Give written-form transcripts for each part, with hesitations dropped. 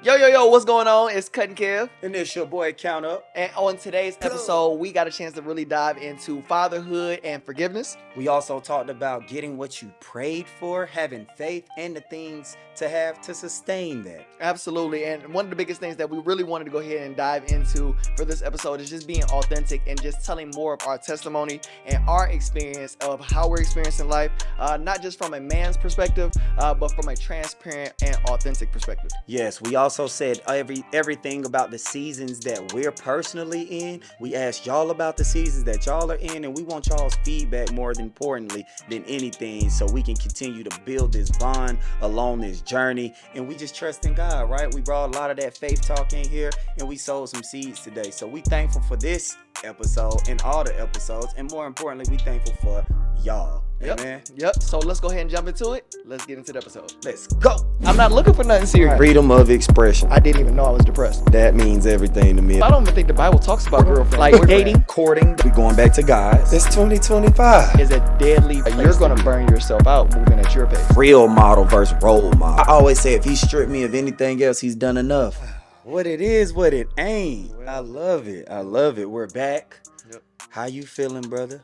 Yo, what's going on? It's Kuttin Kev. And it's your boy Count Up. And on today's episode, we got a chance to really dive into fatherhood and forgiveness. We also talked about getting what you prayed for, having faith, and the things to have to sustain that. Absolutely. And one of the biggest things that we really wanted to go ahead and dive into for this episode is just being authentic and just telling more of our testimony and our experience of how we're experiencing life, not just from a man's perspective, but from a transparent and authentic perspective. Yes, we also said everything about the seasons that we're personally in. We asked y'all about the seasons that y'all are in, and we want y'all's feedback more importantly than anything, so we can continue to build this bond along this journey. And we just trust in God, right? We brought a lot of that faith talk in here, and we sowed some seeds today. So we thankful for this episode and all the episodes, and more importantly, we thankful for y'all. Amen. Yep. So let's go ahead and jump into it. Let's get into the episode. Let's go. I'm not looking for nothing serious. Freedom of expression. I didn't even know I was depressed. That means everything to me. I don't even think the Bible talks about girlfriend. Like dating, courting. We going back to God. It's 2025. is a deadly. You're gonna burn yourself out moving at your pace. Real model versus role model. I always say if he stripped me of anything else, he's done enough. What it is, what it ain't. I love it. I love it. We're back. Yep. How you feeling, brother?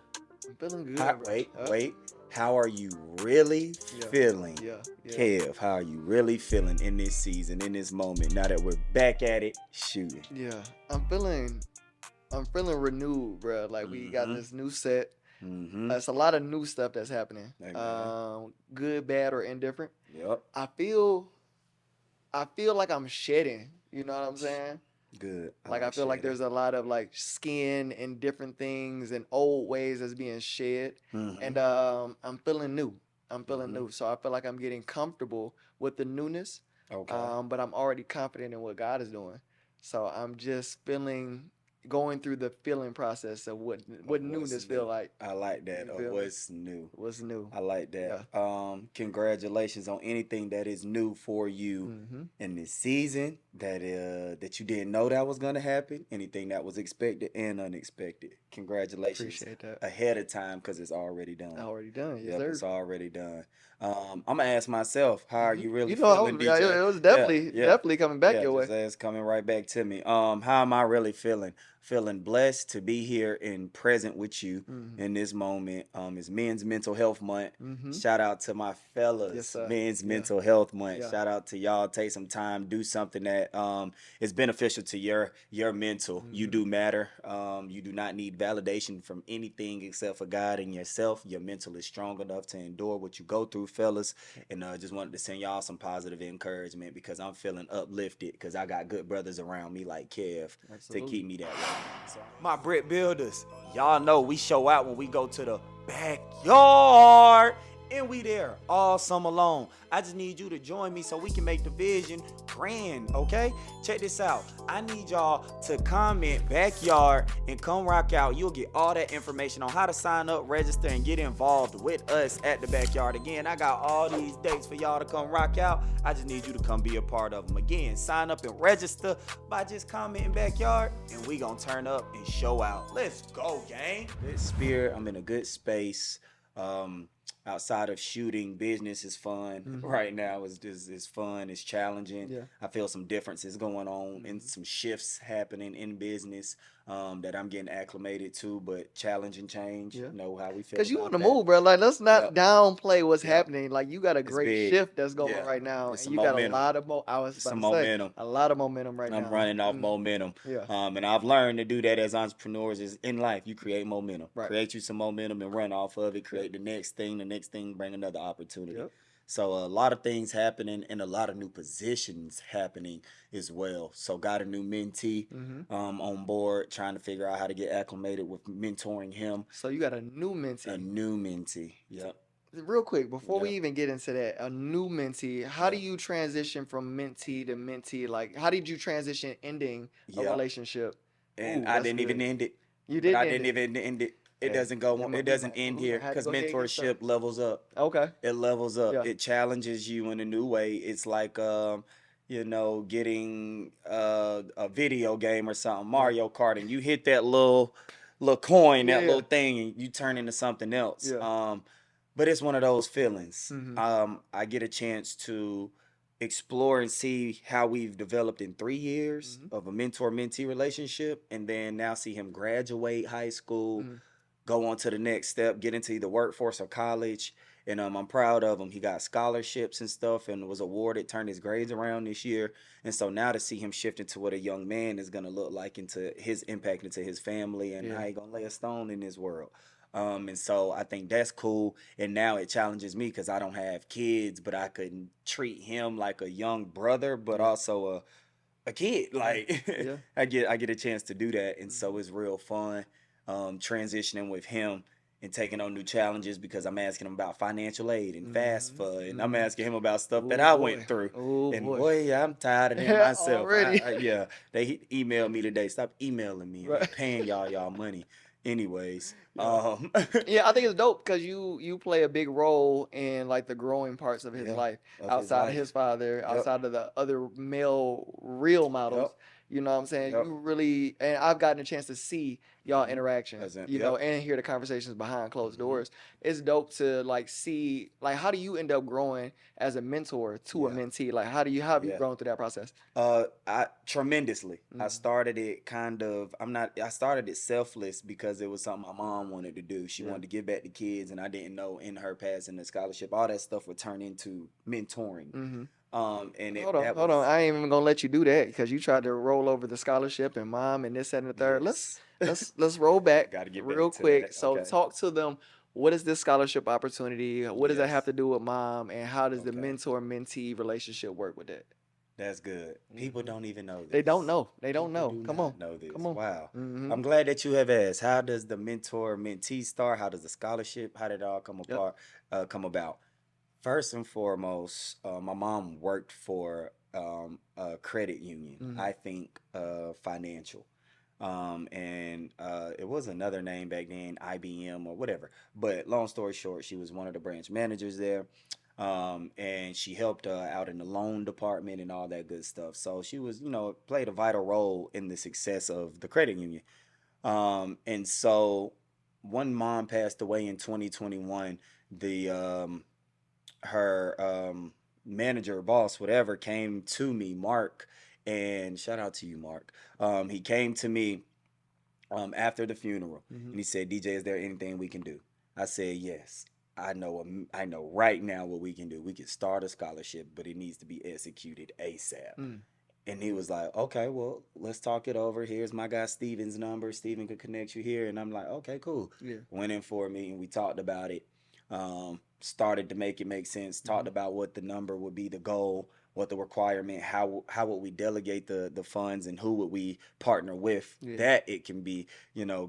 I'm feeling good. Wait. How are you really feeling? Yeah. Kev, how are you really feeling in this season, in this moment, now that we're back at it, shooting? Yeah. I'm feeling renewed, bro. Like we got this new set. It's a lot of new stuff that's happening. Good, bad, or indifferent. Yep. I feel like I'm shedding. You know what I'm saying? Good. I feel like there's a lot of like skin and different things and old ways that's being shed. And I'm feeling new. New. So I feel like I'm getting comfortable with the newness. Okay. But I'm already confident in what God is doing. So I'm just going through the feeling process of what newness feel like. I like that. Of what's new. What's new. I like that. Congratulations on anything that is new for you in this season that you didn't know that was gonna happen. Anything that was expected and unexpected. Congratulations. Appreciate that. Ahead of time, because it's already done. Already done. Yes, Yep, sir. it's already done. I'm gonna ask myself, how are you really You know, feeling, DJ? it was definitely coming back your way. It's coming right back to me. How am I really feeling? Feeling blessed to be here and present with you in this moment. It's Men's Mental Health Month. Shout out to my fellas. Yes, sir. Men's Mental Health Month. Yeah. Shout out to y'all. Take some time, do something that is beneficial to your mental. You do matter. You do not need validation from anything except for God and yourself. Your mental is strong enough to endure what you go through, fellas. And just wanted to send y'all some positive encouragement, because I'm feeling uplifted, because I got good brothers around me like Kev to keep me that way. So, my brick builders, y'all know we show out when we go to the backyard, and we there all summer long. I just need you to join me so we can make the vision grand, okay? Check this out. I need y'all to comment backyard and come rock out. You'll get all that information on how to sign up, register, and get involved with us at the backyard. Again, I got all these dates for y'all to come rock out. I just need you to come be a part of them. Again, sign up and register by just commenting backyard, and we gonna turn up and show out. Let's go, gang. Good spirit. I'm in a good space. Outside of shooting, business is fun right now. It's fun. It's challenging. Yeah. I feel some differences going on and some shifts happening in business that I'm getting acclimated to, but challenge and change. Yeah. Know how we feel. Because you about on the that. move, bro. Like, let's not Yep. downplay what's Yep. happening. Like, you got a It's great big. shift that's going Yeah. right now. It's And some you got momentum. a lot of Momentum. a lot of momentum right now. I'm running off momentum. Yeah. And I've learned to do that as entrepreneurs. Is in life, you create momentum. Right. Create you some momentum and run off of it. Create the next thing. The next thing bring another opportunity. Yep. So a lot of things happening and a lot of new positions happening as well. So got a new mentee on board, trying to figure out how to get acclimated with mentoring him. So you got a new A mentee. new mentee. Yep. Real quick, before we Yep. even get into that, a new mentee, how do you transition from mentee to mentee? Like, how did you transition ending a Yep. relationship? And Ooh, I that's didn't even good. end it. You But didn't I end didn't it. even end it. It Yeah. doesn't go. You It doesn't end here, had to because go ahead and get started. mentorship levels up. Okay. It levels up. Yeah. It challenges you in a new way. It's like getting a video game or something, Mario Kart, and you hit that little coin, that Yeah. little thing, and you turn into something else. Yeah. But it's one of those feelings. Mhm. I get a chance to explore and see how we've developed in 3 years Mm-hmm. of a mentor-mentee relationship, and then now see him graduate high school, Mm-hmm. go on to the next step, get into either workforce or college. And I'm proud of him. He got scholarships and stuff and was awarded, turned his grades around this year. And so now to see him shift into what a young man is gonna look like, into his impact into his family and Yeah. how he gonna lay a stone in this world. And so I think that's cool. And now it challenges me because I don't have kids, but I could treat him like a young brother, but Yeah. also a kid. Yeah. Like Yeah. I get a chance to do that, and so Mm-hmm. it's real fun transitioning with him and taking on new challenges because I'm asking him about financial aid and Mm-hmm. FAFSA, and I'm Mm-hmm. asking him about stuff that Oh I went boy. through. Oh And boy. boy, I'm tired of them myself. Already. Yeah, they emailed me today. Stop emailing me. I'm Right. paying y'all money. Anyways, Yeah. Yeah, I think it's dope because you play a big role in like the growing parts of his yeah, life of his outside of his life. father, Yep, outside of the other male real models. yep, You know what I'm saying? yep. You really, and I've gotten a chance to see y'all Hmm. interaction, As in, you know, yep. and hear the conversations behind closed Hmm. doors. It's dope to like see like how do you end up growing as a mentor to a Yeah, mentee? Like how have you yeah. grown through that process? I tremendously. I Mm, started it kind of. I started it selfless because it was something my mom wanted to do. She yeah. wanted to give back to kids, and I didn't know in her passing the scholarship, all that stuff would turn into mentoring. Mm-hmm. And Hold it on, that hold on. was I ain't even gonna let you do that because you tried to roll over the scholarship and mom and this that, and the third. Let's yes. let's roll back Got to get real back to quick. that. So Okay. talk to them. What is this scholarship opportunity? What does that have Yes. to do with mom? And how does the Okay. mentor mentee relationship work with that? That's good. People Hmm. don't even know They don't this. know. They don't People know. do Come on, not know this. come on. Wow. Hmm. I'm glad that you have asked. How does the mentor mentee start? How does the scholarship? How did it all come Yep. apart? Come about? First and foremost, my mom worked for a credit union. Hmm. I think financial. And it was another name back then, IBM or whatever. But long story short, she was one of the branch managers there. And she helped out in the loan department and all that good stuff. So she was, played a vital role in the success of the credit union. And so one mom passed away in 2021. The her manager, boss, whatever, came to me, Mark, and shout out to you, Mark. He came to me after the funeral, Hmm. and he said, "DJ, is there anything we can do?" I said, "Yes. I know right now what we can do. We can start a scholarship, but it needs to be executed ASAP." Mm. And he was like, "Okay, well, let's talk it over. Here's my guy Steven's number. Steven could connect you here." And I'm like, "Okay, cool." Yeah. Went in for a meeting. We talked about it. Started to make it make sense. Talked Hmm. about what the number would be, the goal, what the requirement, how would we delegate the funds, and who would we partner with Yeah. that it can be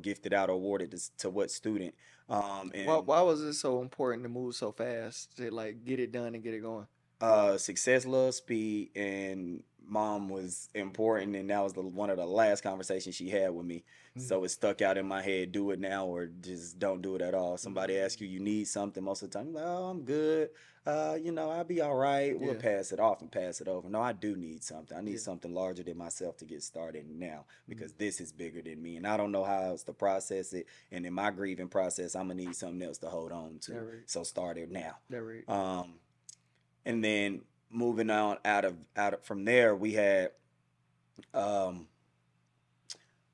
gifted out or awarded to what student. And Why was it so important to move so fast to like get it done and get it going? Success loves speed, and mom was important, and that was one of the last conversations she had with me. So it stuck out in my head: do it now, or just don't do it at all. Somebody asks you, you need something, most of the time, you're like, oh, I'm good. I'll be all right. We'll Yeah. pass it off and pass it over. No, I do need something. I need Yeah. something larger than myself to get started now, Mhm. because this is bigger than me, and I don't know how else to process it. And in my grieving process, I'm gonna need something else to hold on That to. right. So start it now. That right. Um, and then moving on out of from there, we had um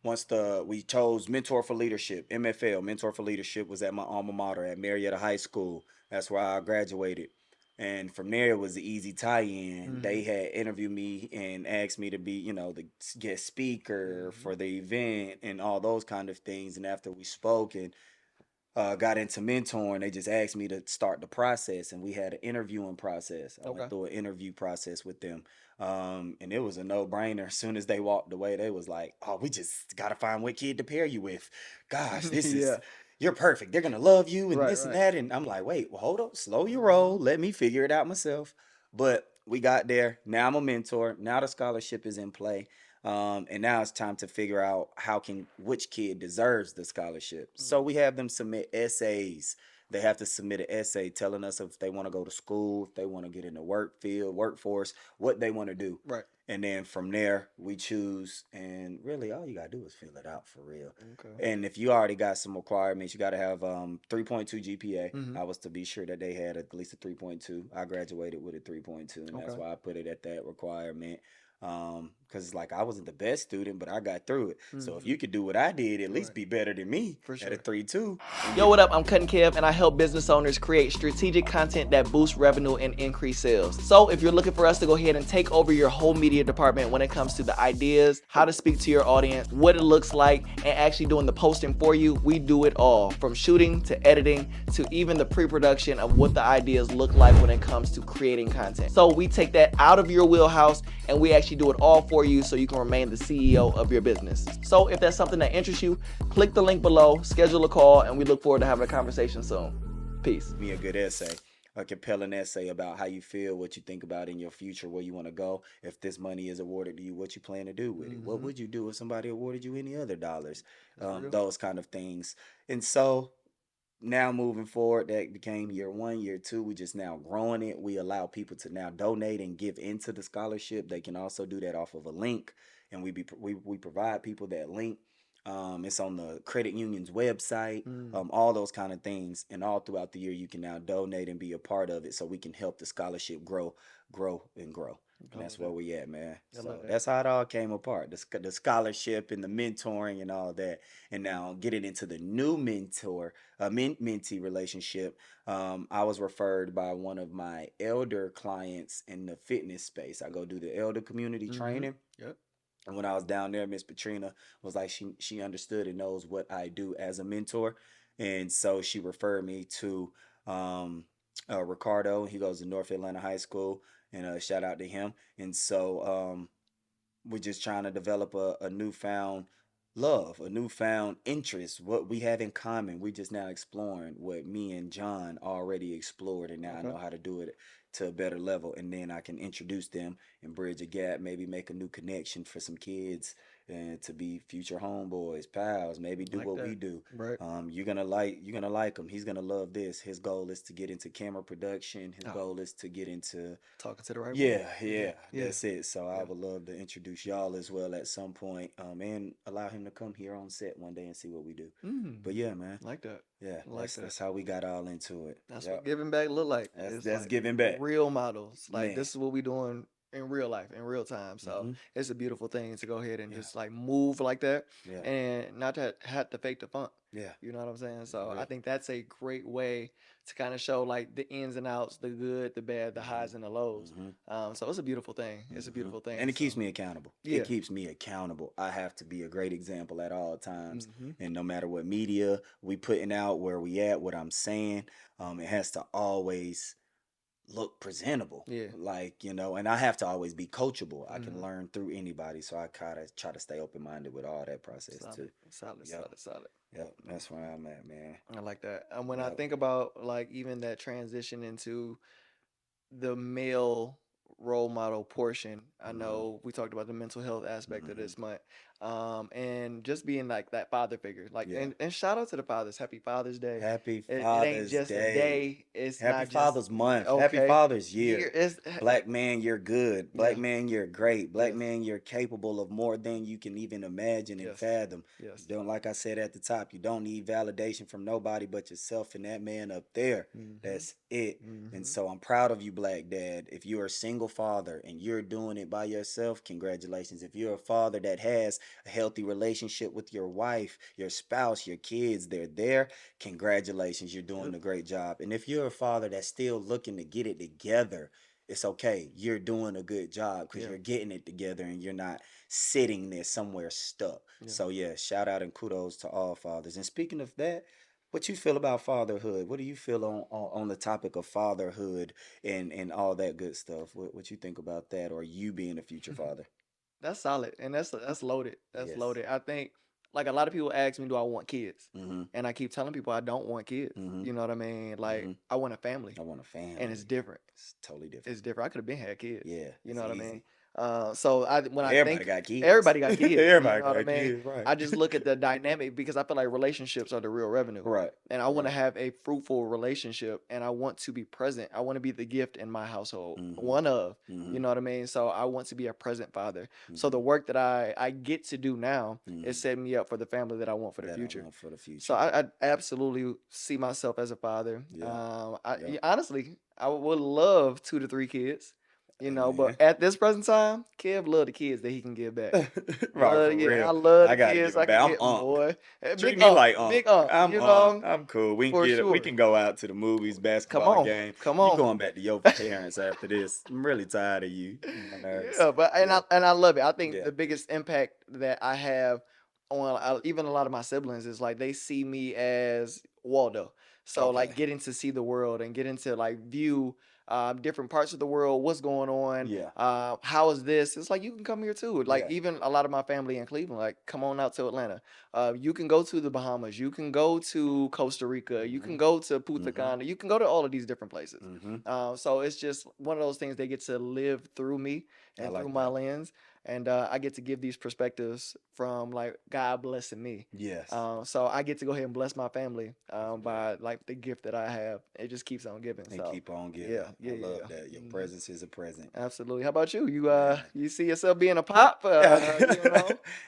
once the we chose mentor for leadership, MFL, mentor for leadership, was at my alma mater at Marietta High School. That's where I graduated. And from there it was the easy tie-in. Hmm. They had interviewed me and asked me to be, the guest speaker Hmm. for the event and all those kind of things. And after we spoke and got into mentoring, they just asked me to start the process, and we had an interviewing process. I Okay. went through an interview process with them, and it was a no-brainer. As soon as they walked away, they was like, "Oh, we just gotta find what kid to pair you with. Gosh, Yeah. you're perfect. They're gonna love you, and Right. this and Right. that." And I'm like, "Wait, well, hold up, slow your Hmm. roll. Let me figure it out myself." But we got there. Now I'm a mentor. Now the scholarship is in play. And now it's time to figure out which kid deserves the scholarship. So Hmm. we have them submit essays they have to submit an essay telling us if they want to go to school, if they want to get in the workforce, what they want to do. Right. And then from there, we choose, and really all you gotta do is fill it out for real. Okay. And if you already got some requirements, you gotta have 3.2 GPA. Mm-hmm. I was to be sure that they had at least a 3.2. I graduated with a 3.2, and that's Okay. why I put it at that requirement. Because like I wasn't the best student, but I got through it. So if Mm-hmm. you could do what I did, at least Right. be better than me For at sure. a 3.2. Yo, what up? I'm Kuttin Kev, and I help business owners create strategic content that boosts revenue and increase sales. So if you're looking for us to go ahead and take over your whole media department when it comes to the ideas, how to speak to your audience, what it looks like, and actually doing the posting for you, we do it all. From shooting to editing to even the pre-production of what the ideas look like when it comes to creating content. So we take that out of your wheelhouse and we actually do it all for you so you can remain the CEO of your business. So if that's something that interests you, click the link below, schedule a call, and we look forward to having a conversation soon. Peace. Me a good essay, a compelling essay about how you feel, what you think about in your future, where you want to go. If this money is awarded to you, what you plan to do with it. What would you do if somebody awarded you any other dollars? That's real. Those kind of things. And so now moving forward, that became year 1, year 2. We just now growing it. We allow people to now donate and give into the scholarship. They can also do that off of a link, and we provide people that link. It's on the credit union's website. All those kind of things, and all throughout the year, you can now donate and be a part of it, so we can help the scholarship grow, and grow. And that's where we at, man. So that's how it all came apart. The scholarship and the mentoring and all that. And now getting into the new mentee relationship. I was referred by one of my elder clients in the fitness space. I go do the elder community training. Yep. And when I was down there, Miss Patrina was like, she understood and knows what I do as a mentor. And so she referred me to Ricardo. He goes to North Atlanta High School, and shout out to him. And so we're just trying to develop a newfound love, a newfound interest, what we have in common. We just now exploring what me and John already explored, and now I know how to do it to a better level. And then I can introduce them and bridge a gap, maybe make a new connection for some kids, and to be future homeboys, pals, maybe do Like what that. we do. Right. You're gonna like him. He's gonna love this. His goal is to get into camera production. His goal is to get into Talking to the right yeah, one. yeah, Yeah. that's it. So I Yeah. would love to introduce y'all as well at some point, and allow him to come here on set one day and see what we do. But yeah, man, Like that. yeah, Like that. that's how we got all into it. That's Yep. what giving back look like. It's That's like giving back, real models. Like man. this is what we doing in real life, in real time. So it's a beautiful thing to go ahead and Yeah, just like move like that yeah, and not to have to fake the funk. yeah, You know what I'm saying? for So I real. think that's a great way to kind of show like the ins and outs, the good, the bad, the highs and the lows. So it's a beautiful thing. It's a beautiful thing. And it keeps So me accountable. yeah. It keeps me accountable. I have to be a great example at all times. Mm-hmm. And no matter what media we putting out, where we at, what I'm saying, it has to always look presentable. Yeah. Like, and I have to always be coachable. I can Mhm. learn through anybody. So I kinda try to stay open minded with all that process too. Solid, Yep. solid. Yep. That's where I'm at, man. I like that. And when I Yep. think about like even that transition into the male role model portion, I hmm know we talked about the mental health aspect of hmm this month, and just being like that father figure, like Yeah. and shout out to the fathers, happy Father's Day. Happy It ain't Father's just a Day. day, it's Happy not just Father's Month. Happy okay. Father's Year Year. it's Black man, you're good. Black yeah, man, you're great. Black yes, man, you're capable of more than you can even imagine and yes, fathom. You yes. don't, like I said at the top, you don't need validation from nobody but yourself and that man up there. Mm-hmm. That's it. And Mm-hmm. so I'm proud of you, Black Dad. If you're a single father and you're doing it by yourself, congratulations. If you're a father that has a healthy relationship with your wife, your spouse, your kids, they're there, congratulations. You're doing Yep. a great job. And if you're a father that's still looking to get it together, it's okay. You're doing a good job because Yeah. you're getting it together and you're not sitting there somewhere stuck. Yeah. So yeah, shout out and kudos to all fathers. And speaking of that, what you feel about fatherhood? What do you feel on the topic of fatherhood and all that good stuff? What you think about that, or you being a future father? That's solid, and that's loaded. That's Yes. loaded. I think like a lot of people ask me, do I want kids? Mm-hmm. And I keep telling people I don't want kids. Mm-hmm. You know what I mean? Like Mm-hmm. I want a family, I want a and it's family. different. It's totally different. It's different. I could have been had kids. Yeah, You it's know what I easy. mean? So when I Everybody think got kids. everybody got kids, you Everybody know what I got mean? kids, right? I just look at the dynamic because I feel like relationships are the real revenue. Right. And I want to Right. have a fruitful relationship and I want to be present. I want to be the gift in my household. Mhm. One of, you Mhm. know what I mean? So I want to be a present father. So the Mhm. work that I get to do now is Mhm. setting me up for the family that I want for the That I future. want for the So future. I absolutely see myself as a father. Yeah. Yep. Honestly, I would love 2 to 3 kids, but Amen. at this present time, Kev love the kids that he can give back. Right, for I real. love I the gotta give kids it I can back. I'm get, Unc. boy. Treat me like Unc. Big Unc, I'm Unc. I'm cool. for We sure. can go out to the movies, Come basketball on, game. come You on. going back to your parents after this. I'm really tired of you. My nerves. Yeah, but Yeah. I love it. I think Yeah. the biggest impact that I have on even a lot of my siblings is like they see me as Waldo. So like Okay. getting to see the world and getting to like view different parts of the world, what's going on, Yeah. how is this? It's like you can come here too. Like Yeah. even a lot of my family in Cleveland, like come on out to Atlanta. You can go to the Bahamas, you can go to Costa Rica, you can Mhm. go to Punta Mhm. Cana, you can go to all of these different places. Mhm. So it's just one of those things they get to live through me I and through like my that. lens, and I get to give these perspectives from like God blessing me. Yes. So I get to go ahead and bless my family Yeah. by like the gift that I have. It just keeps on giving. And So keep on giving. yeah, I yeah, yeah, love yeah. that. Your hmm presence is a present. Absolutely. How about you? Man. You see yourself being a pop?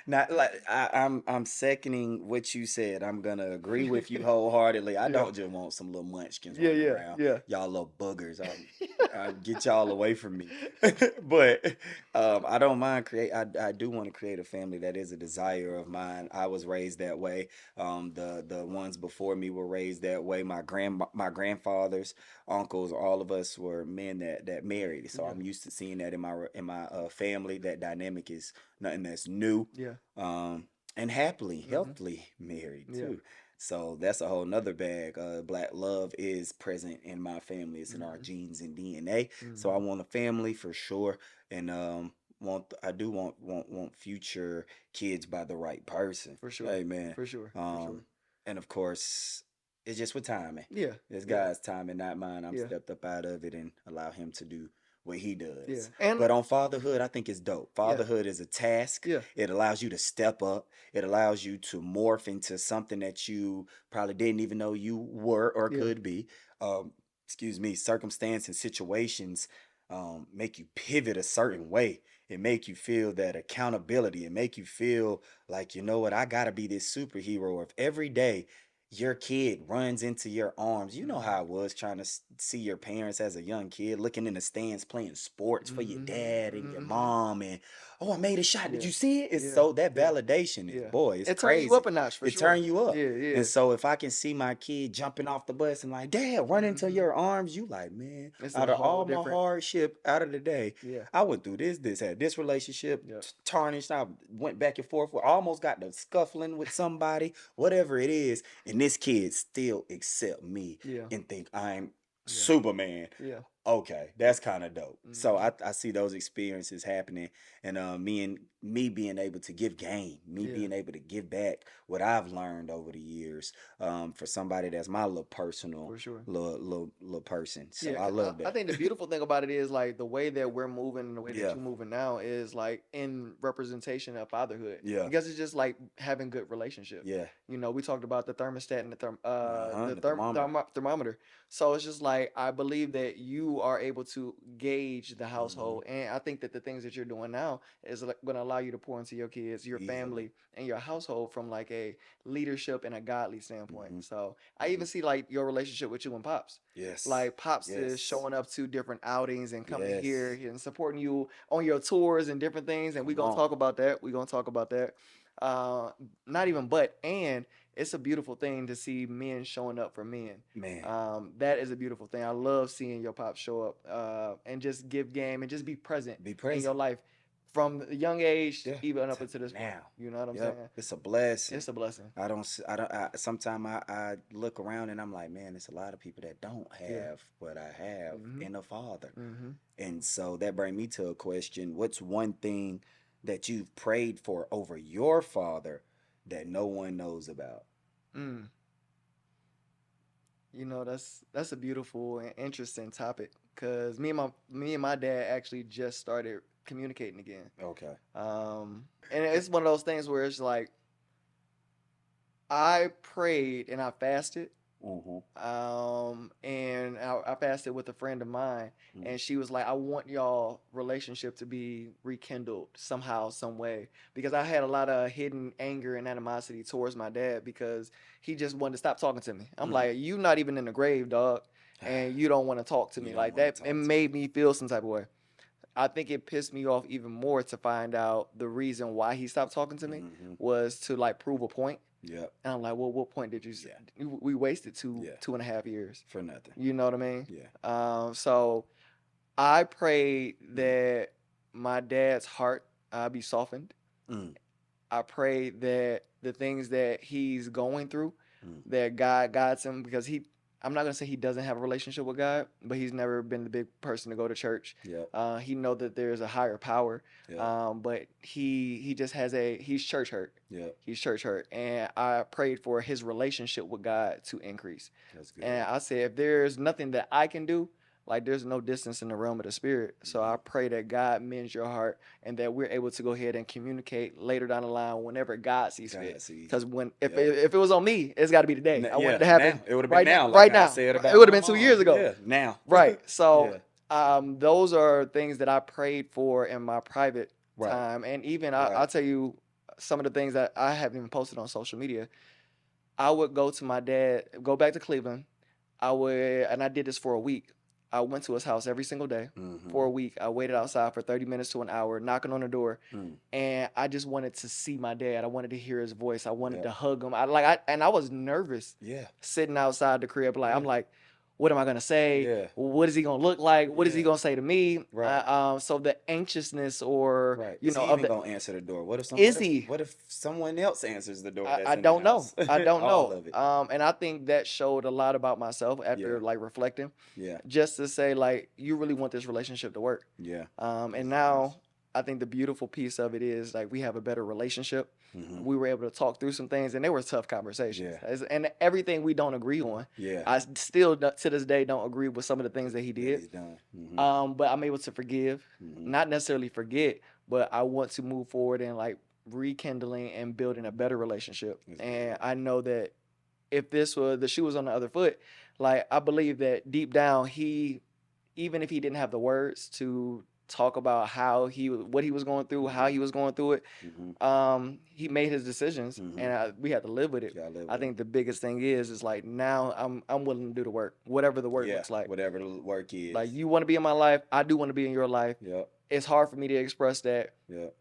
Not like I'm seconding what you said. I'm gonna agree with you wholeheartedly. I Yeah, don't just want some little munchkins yeah, running yeah, around. yeah. Y'all little buggers. I get y'all away from me. But I don't mind create. I do want to create a family. That is a desire of mine. I was raised that way. The ones before me were raised that way. My grandfathers, uncles, all of us were men that married. So Yeah, I'm used to seeing that in my family. That dynamic is nothing that's new. yeah. Um, and happily, hmm healthily married Yeah. too. So that's a whole nother bag. Black love is present in my family. It's in our hmm genes and DNA. So I hmm want a family for sure, and I do want future kids by the right person. For sure. Amen. For sure. For sure. Um, and of course, it's just with timing. Yeah. It's Yeah. God's timing, not mine. I'm Yeah. stepped up out of it and allow Him to do what He Yeah. does. And But on fatherhood, I think it's dope. yeah. Fatherhood is a task. Yeah. It allows you to step up. It allows you to morph into something that you probably didn't even know you were or Yeah. could be. Um, excuse me. Circumstance and situations make you pivot a certain way. It make you feel that accountability. It make you feel like, you know what, I gotta be this superhero. If every day your kid runs into your arms, you know hmm how it was trying to see your parents as a young kid, looking in the stands playing sports for your dad and your hmm mom, and oh, I made a shot. Did Yeah. you see it? It's Yeah. so that Yeah. validation is, Yeah. boy, it's It turn you up crazy. a notch for It sure. turn you up. Yeah. Yeah. And so if I can see my kid jumping off the bus and like, Dad, run into hmm your arms, you like, man, It's out a of whole all my different. hardship out of the day, Yeah. I went through this, had this relationship Yeah. tarnished. I went back and forth. Almost got to scuffling with somebody, whatever it is. And this kid still accept me Yeah. and think I'm Yeah. Superman. Yeah. Okay, that's kind of dope. So hmm I see those experiences happening, and me being able to give game, me Yeah. being able to give back what I've learned over the years, for somebody that's my little personal For sure. little person. So Yeah, I love I that. think the beautiful thing about it is like the way that we're moving and the way that Yeah, you're moving now is like in representation of fatherhood. yeah, Because it's just like having good relationship. yeah. We talked about the thermostat and Uh huh. the The thermometer. thermometer. So it's just like I believe that you are able to gauge the Hmm. household, and I think that the things that you're doing now is like, going to allow you to pour into your kids, your Easily. family, and your household from like a leadership and a godly standpoint. Hmm. So I Hmm. even see like your relationship with you and pops, Yes. like pops is Yes. showing up to different outings and coming here Yes. and supporting you on your tours and different things, and we're Come gonna on, talk about that. We're gonna talk about that. uh Not even but, and it's a beautiful thing to see men showing up for men. man. That is a beautiful thing. I love seeing your pop show up and just give game and just be present Be in your present. life from a young age Yeah. even up To until this point. now. You know what I'm Yep. saying? It's a blessing. It's a blessing. I don't. I don't. Sometimes I look around and I'm like, man, there's a lot of people that don't Yeah. have what I have Mhm. in a father. Mhm. And so that brings me to a question: what's one thing that you've prayed for over your father that no one knows about? Mm. That's a beautiful and interesting topic because me and my dad actually just started communicating again. Okay. And it's one of those things where it's like I prayed and I fasted. And I fasted with a friend of mine, and she was like, "I want y'all relationship to be rekindled somehow, some way," because I had a lot of hidden anger and animosity towards my dad because he just wanted to stop talking to me. I'm like, "You not even in the grave, dog, and you don't want to talk to You me don't like wanna that." talk It to made me feel some type of way. I think it pissed me off even more to find out the reason why he stopped talking to me was to like prove a point. Yep. And I'm like, well, what point did you say? Yeah. We wasted two Yeah. 2.5 years. For nothing. You know what I mean? Yeah. So I prayed that my dad's heart be softened. I prayed that the things that he's going through, that God guides him, because I'm not gonna say he doesn't have a relationship with God, but he's never been the big person to go to church. Yep. He know that there's a higher power, Yep. but he just has he's church hurt. Yep. He's church hurt, and I prayed for his relationship with God to increase. That's good. And I said, if there's nothing that I can do, like there's no distance in the realm of the spirit. So I pray that God mends your heart and that we're able to go ahead and communicate later down the line whenever God sees fit. Because if it was on me, it's got to be today. I want it to happen. Now. It would have been right now. Right like I now. said about It would have my been 2 mom. years ago. Yeah. Now. Right. So those are things that I prayed for in my private time. And even I'll tell you some of the things that I haven't even posted on social media. I would go back to Cleveland. And I did this for a week. I went to his house every single day for a week. I waited outside for 30 minutes to an hour, knocking on the door, and I just wanted to see my dad. I wanted to hear his voice. I wanted to hug him. I was nervous. Sitting outside the crib, I'm like, what am I gonna say? Yeah. What is he gonna look like? What is he gonna say to me? So the anxiousness, or is he of even gonna answer the door? What if what if someone else answers the door? I don't know. I don't All know. of it. And I think that showed a lot about myself after like reflecting. Just to say, like, you really want this relationship to work. And now I think the beautiful piece of it is like we have a better relationship. We were able to talk through some things, and they were tough conversations. And everything we don't agree on, I still to this day don't agree with some of the things that he did. He's done. But I'm able to forgive, not necessarily forget, but I want to move forward and like rekindling and building a better relationship. And I know that if the shoe was on the other foot, like I believe that deep down even if he didn't have the words to talk about what he was going through, how he was going through it, he made his decisions, and we had to live with it. I think the biggest thing is like now I'm willing to do the work, whatever the work looks like. Whatever the work is. Like, you want to be in my life, I do want to be in your life. It's hard for me to express that.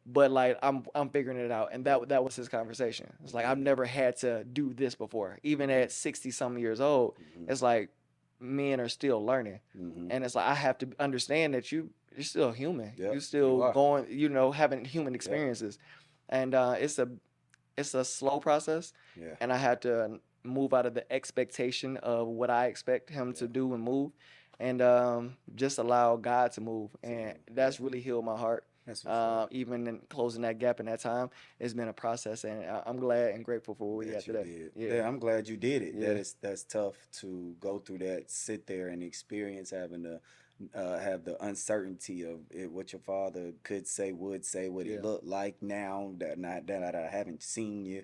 But like I'm figuring it out, and that was his conversation. It's like I've never had to do this before. Even at 60 some years old, it's like men are still learning, and it's like I have to understand that you're still human. You're still going, having human experiences, and it's a slow process. And I had to move out of the expectation of what I expect him to do and move, and just allow God to move, and that's really healed my heart. Even in closing that gap in that time, it's been a process, and I'm glad and grateful for where we at today. Yeah, I'm glad you did it. That's tough to go through that, sit there and experience having to have the uncertainty of what your father could say, would say, what he looked like now that I haven't seen you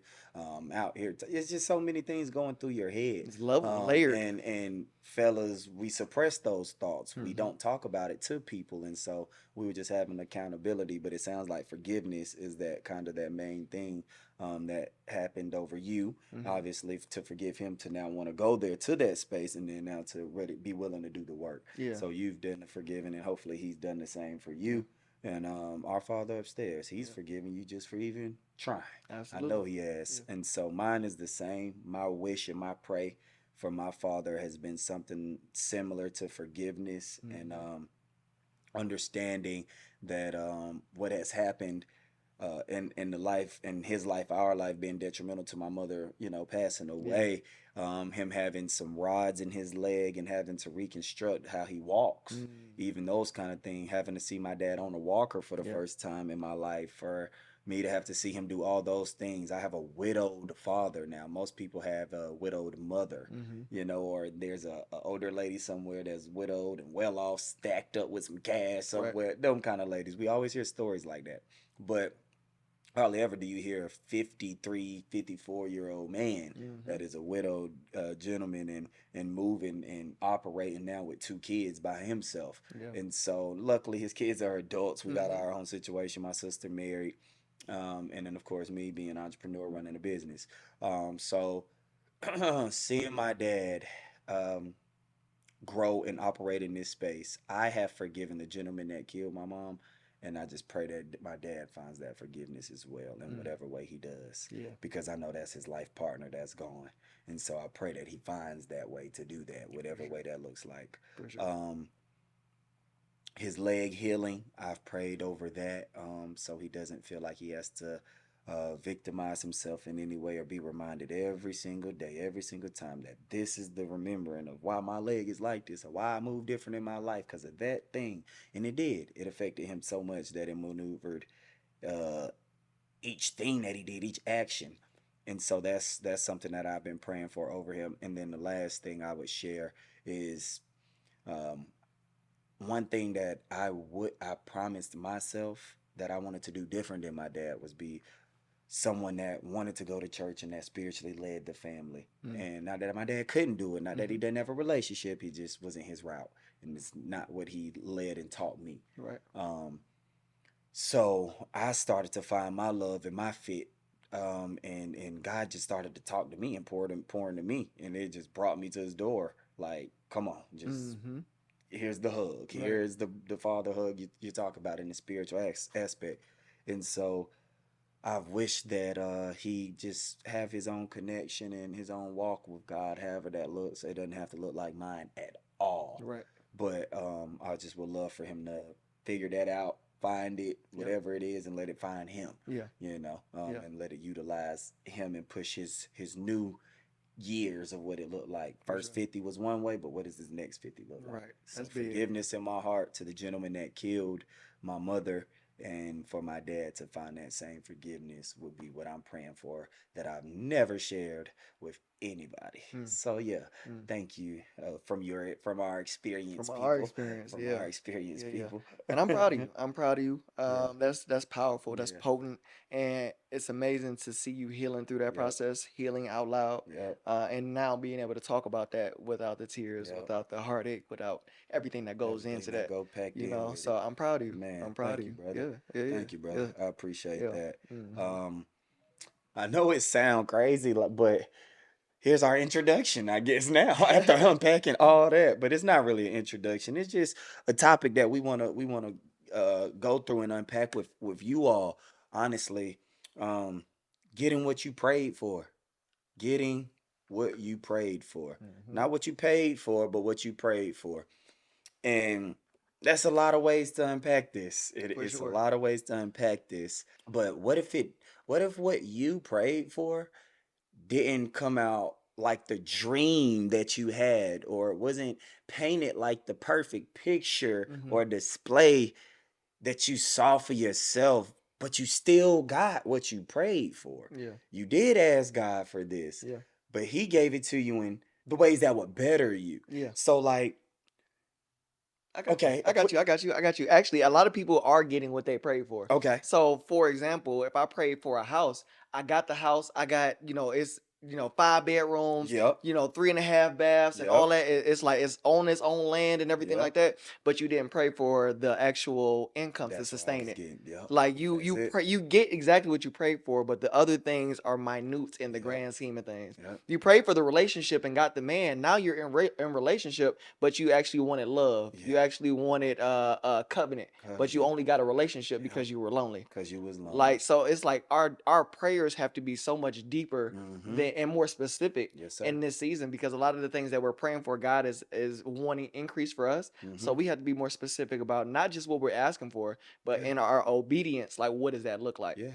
out here. It's just so many things going through your head. It's layered. And fellas, we suppress those thoughts. We don't talk about it to people, and so we were just having accountability. But it sounds like forgiveness is that kind of that main thing that happened over you. Obviously, to forgive him, to now want to go there to that space, and then now to really be willing to do the work. So you've done the forgiving, and hopefully he's done the same for you. And our Father upstairs, he's forgiving you just for even trying. Absolutely. I know he has. And so mine is the same. My wish and my pray for my father has been something similar to forgiveness and understanding that what has happened in the life, in his life, our life being detrimental to my mother, passing Yeah. away. Him having some rods in his leg and having to reconstruct how he walks, Mm. even those kind of things. Having to see my dad on a walker for the Yeah. first time in my life, for me to have to see him do all those things. I have a widowed father now. Most people have a widowed mother, Mm-hmm. or there's a older lady somewhere that's widowed and well off, stacked up with some cash Right. somewhere. Them kind of ladies. We always hear stories like that. But hardly ever do you hear a 53, 54-year-old man Mm-hmm. that is a widowed gentleman and moving and operating now with two kids by himself. Yeah. And so, luckily, his kids are adults. We got Mm-hmm. our own situation. My sister married, and then, of course, me being an entrepreneur running a business. So, seeing my dad grow and operate in this space, I have forgiven the gentleman that killed my mom. And I just pray that my dad finds that forgiveness as well in Mm. whatever way he does, Yeah. because I know that's his life partner that's gone. And so I pray that he finds that way to do that, For whatever sure. way that looks like. For sure. Um, his leg healing, I've prayed over that, so he doesn't feel like he has to victimize himself in any way, or be reminded every single day, every single time, that this is the remembering of why my leg is like this, or why I move different in my life because of that thing. And it did. It affected him so much that it maneuvered uh, each thing that he did, each action. And so that's something that I've been praying for over him. And then the last thing I would share is, um, one thing that I promised myself that I wanted to do different than my dad was be someone that wanted to go to church and that spiritually led the family. Mm. And not that my dad couldn't do it, not that he Mm-hmm. didn't have a relationship, he just wasn't his route, and it's not what he led and taught me. Right. Um, so I started to find my love and my fit. And God just started to talk to me and pour into me, and it just brought me to his door. Like, come on, just Mm-hmm. here's the hug. Right. Here's the father hug you talk about in the spiritual aspect. And so I've wished that he just have his own connection and his own walk with God, however that looks. It doesn't have to look like mine at all. Right. But I just would love for him to figure that out, find it, Yep. whatever it is, and let it find him. Yeah. Yeah. And let it utilize him and push his new years of what it looked like. For First sure. 50 was one way, but what does this next 50 look like? Right. So That's big. forgiveness in my heart to the gentleman that killed my mother, and for my dad to find that same forgiveness would be what I'm praying for, that I've never shared with anybody. Mm. So yeah, Mm. thank you from our experience, From people. our experience, From yeah. our experience, Yeah, yeah. people. And I'm proud of you. I'm proud of you. Yeah. That's powerful. That's Yeah. potent, and it's amazing to see you healing through that Yep. process, healing out loud, Yep. and now being able to talk about that without the tears, Yep. without the heartache, without everything that goes Everything into that that. go packed You in know, with so it. I'm proud of you. Man, I'm proud thank of you, you. brother. Yeah, yeah, yeah, Thank you, brother. I appreciate yeah. that. Hmm. I know it sound crazy, but here's our introduction, I guess, now, after unpacking all that. But it's not really an introduction. It's just a topic that we wanna go through and unpack with you all. Honestly, um, getting what you prayed for, getting what you prayed for, Hmm. not what you paid for, but what you prayed for. And that's a lot of ways to unpack this. For It's a sure. lot of ways to unpack this. But what if what you prayed for didn't come out like the dream that you had, or it wasn't painted like the perfect picture Hmm. or display that you saw for yourself, but you still got what you prayed for? Yeah, You did ask God for this, yeah, but he gave it to you in the ways that would better you. yeah. So, like, I got you. okay, I got you. I got you. I got you. Actually, a lot of people are getting what they prayed for. okay, So, for example, if I prayed for a house, I got the house. I got, it's, 5 bedrooms, yep, 3.5 baths and all yep, that. It's like it's on its own land and everything yep. like that. But you didn't pray for the actual income to That's what I sustain was it. getting. Yep, Like you that's you it. pray, you get exactly what you prayed for, but the other things are minute in the Yep, grand scheme of things. yep, You prayed for the relationship and got the man. Now you're in relationship, but you actually wanted love. You yeah. actually wanted covenant, but you Covenant. only got a relationship Yep, because you were lonely. because you was lonely. Like, so it's like our prayers have to be so much deeper Mm-hmm. than and more specific Yes, sir. in this season, because a lot of the things that we're praying for, God is wanting increase for us. So Mm-hmm. we have to be more specific about not just what we're asking for, but Yeah. in our obedience, like what does that look like? Yeah.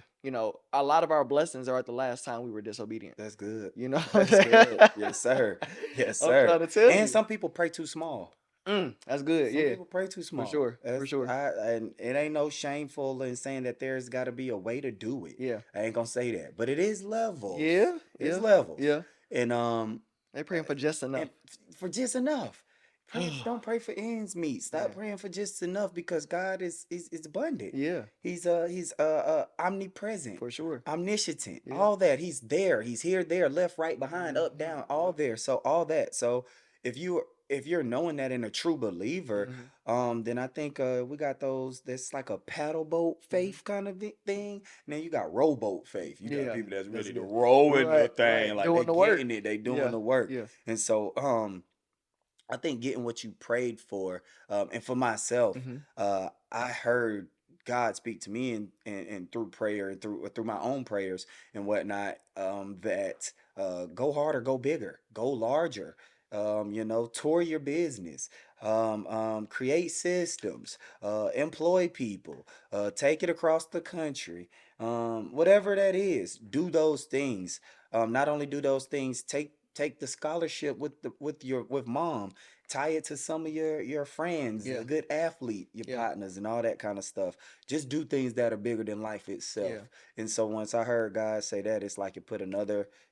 A lot of our blessings are at the last time we were disobedient. That's good. You know what I'm That's saying? good. Yes, sir. Yes, I'm sir. trying to tell And you. some people pray too small. That's good. Some Yeah, people pray too for small. sure. For That's sure. and it ain't no shameful in saying that there's got to be a way to do it. Yeah. I ain't gonna say that, but it is levels. Yeah. It's Yeah. levels, Yeah. and They praying for just enough. and for just enough. Don't pray for ends meet. Stop Man. praying for just enough because God is abundant. Yeah, He's omnipresent, for sure. omniscient, Yeah. all that. He's there. He's here, there, left, right, behind, up, down, all Yep. there. So all that. So if you're knowing that in a true believer, then I think we got those. That's like a paddle boat faith kind of thing. And then you got rowboat faith. You got Yeah, people that's that's ready to good. row in the Right, thing, right. like they Doing the work. getting it, they doing Yeah, the work. yeah. And so I think getting what you prayed for, and for myself, Mm-hmm. I heard God speak to me and through prayer and through my own prayers and whatnot, that go harder, go bigger, go larger. Tour your business, create systems, employ people, take it across the country, whatever that is. Do those things. Not only do those things, take the scholarship with mom, tie it to some of your friends, Yeah, a good athlete, your yeah, partners, and all that kind of stuff. Just do things that are bigger than life yeah. itself. And so once I heard God say that, it's like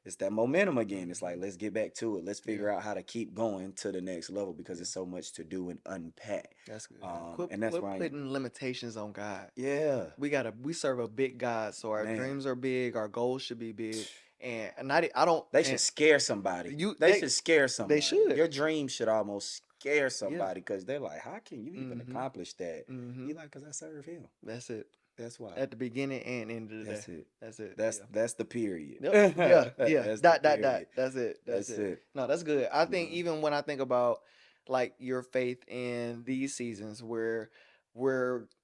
it's that momentum again. It's like, Mm-hmm. let's get back to it. Let's Yeah, figure out how to keep going to the next level because yeah. it's so much to do and unpack. That's good. Quit, And that's quit where I am. putting limitations on God. Yeah, We serve a big God, so our man. dreams are big, our goals should be big, and I don't, They and should scare somebody. you They should scare they somebody. should. Your dream should almost scare Yeah. somebody because they're like, how can you even Mm-hmm. accomplish that? Mm-hmm. You like, because I serve him. That's it. That's why. At the beginning and end of the day. That's it. That's it. That's the period. Yep. Yeah. Yeah. That's the Dot dot dot. period. That's it. That's That's it. it. No, that's good. I think Mhm. even when I think about like your faith in these seasons where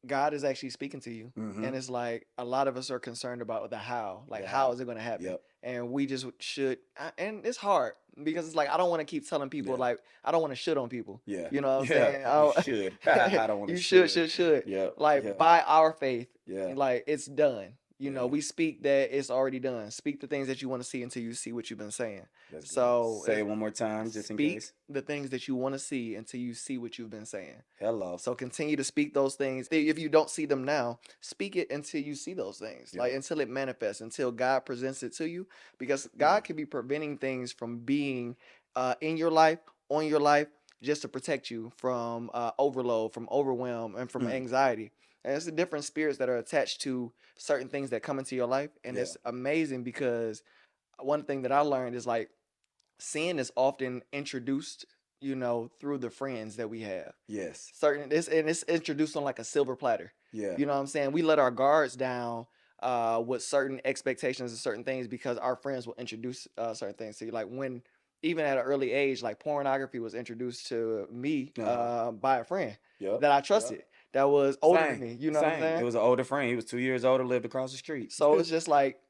God is actually speaking to you, Mhm. and it's like a lot of us are concerned about the how, like The how how. is it going to happen, Yep. and we just should, and it's hard because it's like I don't want to keep telling people, Yeah. like I don't want to shit on people. Yeah. You know what I'm Yeah. saying? You should. I don't want to You should, should. Yep. like Yeah. by our faith, Yeah. like it's done. Yeah. We speak that it's already done. Speak the things that you want to see until you see what you've been saying. That's good. So Say it one more time, just in speak case. the things that you want to see until you see what you've been saying. Hello. So continue to speak those things. If you don't see them now, speak it until you see those things. Like Yep. until it manifests, until God presents it to you. Because Mm. God can be preventing things from being in your life, on your life, just to protect you from overload, from overwhelm, and from Mm. anxiety. And it's the different spirits that are attached to certain things that come into your life. And Yeah. it's amazing because one thing that I learned is like sin is often introduced, through the friends that we have. Yes. It's introduced on like a silver platter. Yeah. You know what I'm saying? We let our guards down with certain expectations and certain things because our friends will introduce certain things to you. Like when even at an early age, like pornography was introduced to me by a friend Yep. that I Yep. trusted that was older than Same. me. You know what I'm Same. saying? It was an older friend. He was 2 years older, lived across the street. So it's just like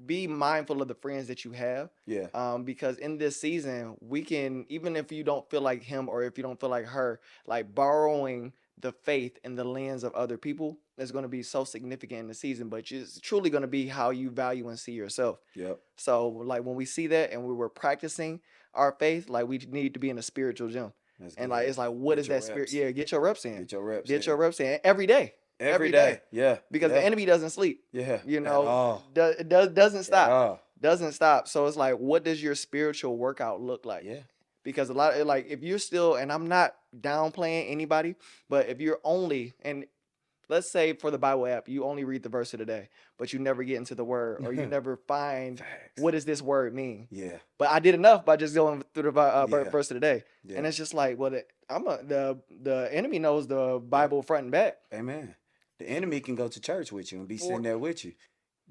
be mindful of the friends that you have. Yeah. Because in this season, we can, even if you don't feel like him or if you don't feel like her, like borrowing the faith and the lens of other people is going to be so significant in the season, but it's truly going to be how you value and see yourself. Yep. So, like, when we see that and we were practicing our faith, like, we need to be in a spiritual gym. That's And, good. like, it's like, what Get is your that spirit? reps. Yeah, get your reps in. Get your reps. Get in. your reps in every day. Every day. Yeah. Because yeah. the enemy doesn't sleep. Yeah. You At know, all. doesn't At stop. all. Doesn't stop. So it's like, what does your spiritual workout look like? Yeah. Because a lot of, like, if you're still, and I'm not downplaying anybody, but if you're only, and let's say for the Bible app, you only read the verse of the day, but you never get into the word, or you never find Facts. what does this word mean. Yeah. But I did enough by just going through the Yeah. verse of the day, Yeah. and it's just like, well, the enemy knows the Bible front and back. Amen. The enemy can go to church with you and be For- sitting there with you.